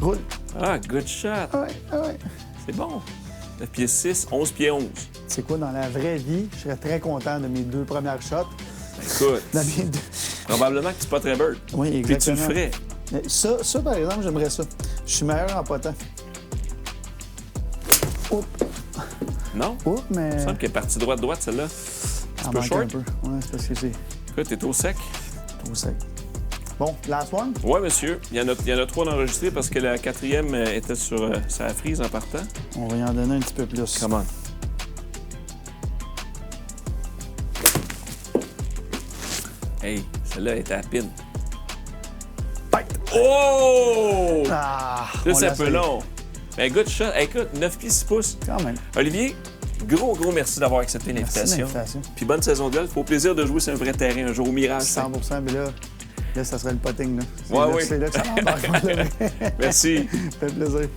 Roule. Ah, good shot. Ouais. C'est bon. 9 pieds 6, 11 pieds 11. C'est quoi, dans la vraie vie, je serais très content de mes 2 premières shots. Écoute, Dans mes deux... probablement que tu pas très bird. Oui, Puis tu le exactement. ferais. Mais ça, par exemple, j'aimerais ça. Je suis meilleur en potant. Oups, Non? mais... Il me semble qu'elle est partie droite, celle-là. Ça Un peu manque short? un peu. Ouais, c'est parce que c'est Écoute, t'es au sec. trop sec. Bon, last one? Oui, monsieur. Il y en a 3 d'enregistrés parce que la 4e était sur sa frise en partant. On va y en donner un petit peu plus. Come on. Hey, celle-là était à pin. Oh! Ah! Là, on c'est l'a un peu essayé. long. Ben, good shot. Écoute, 9 pieds 6 pouces. Quand même. Olivier, gros merci d'avoir accepté Merci de l'invitation. l'invitation. Puis bonne saison de golf. Au plaisir de jouer sur un vrai terrain un jour au Mirage. 100 mais là, ça serait le potting. Là. Ouais, oui. C'est là que ça m'embarque. Merci. Ça fait plaisir.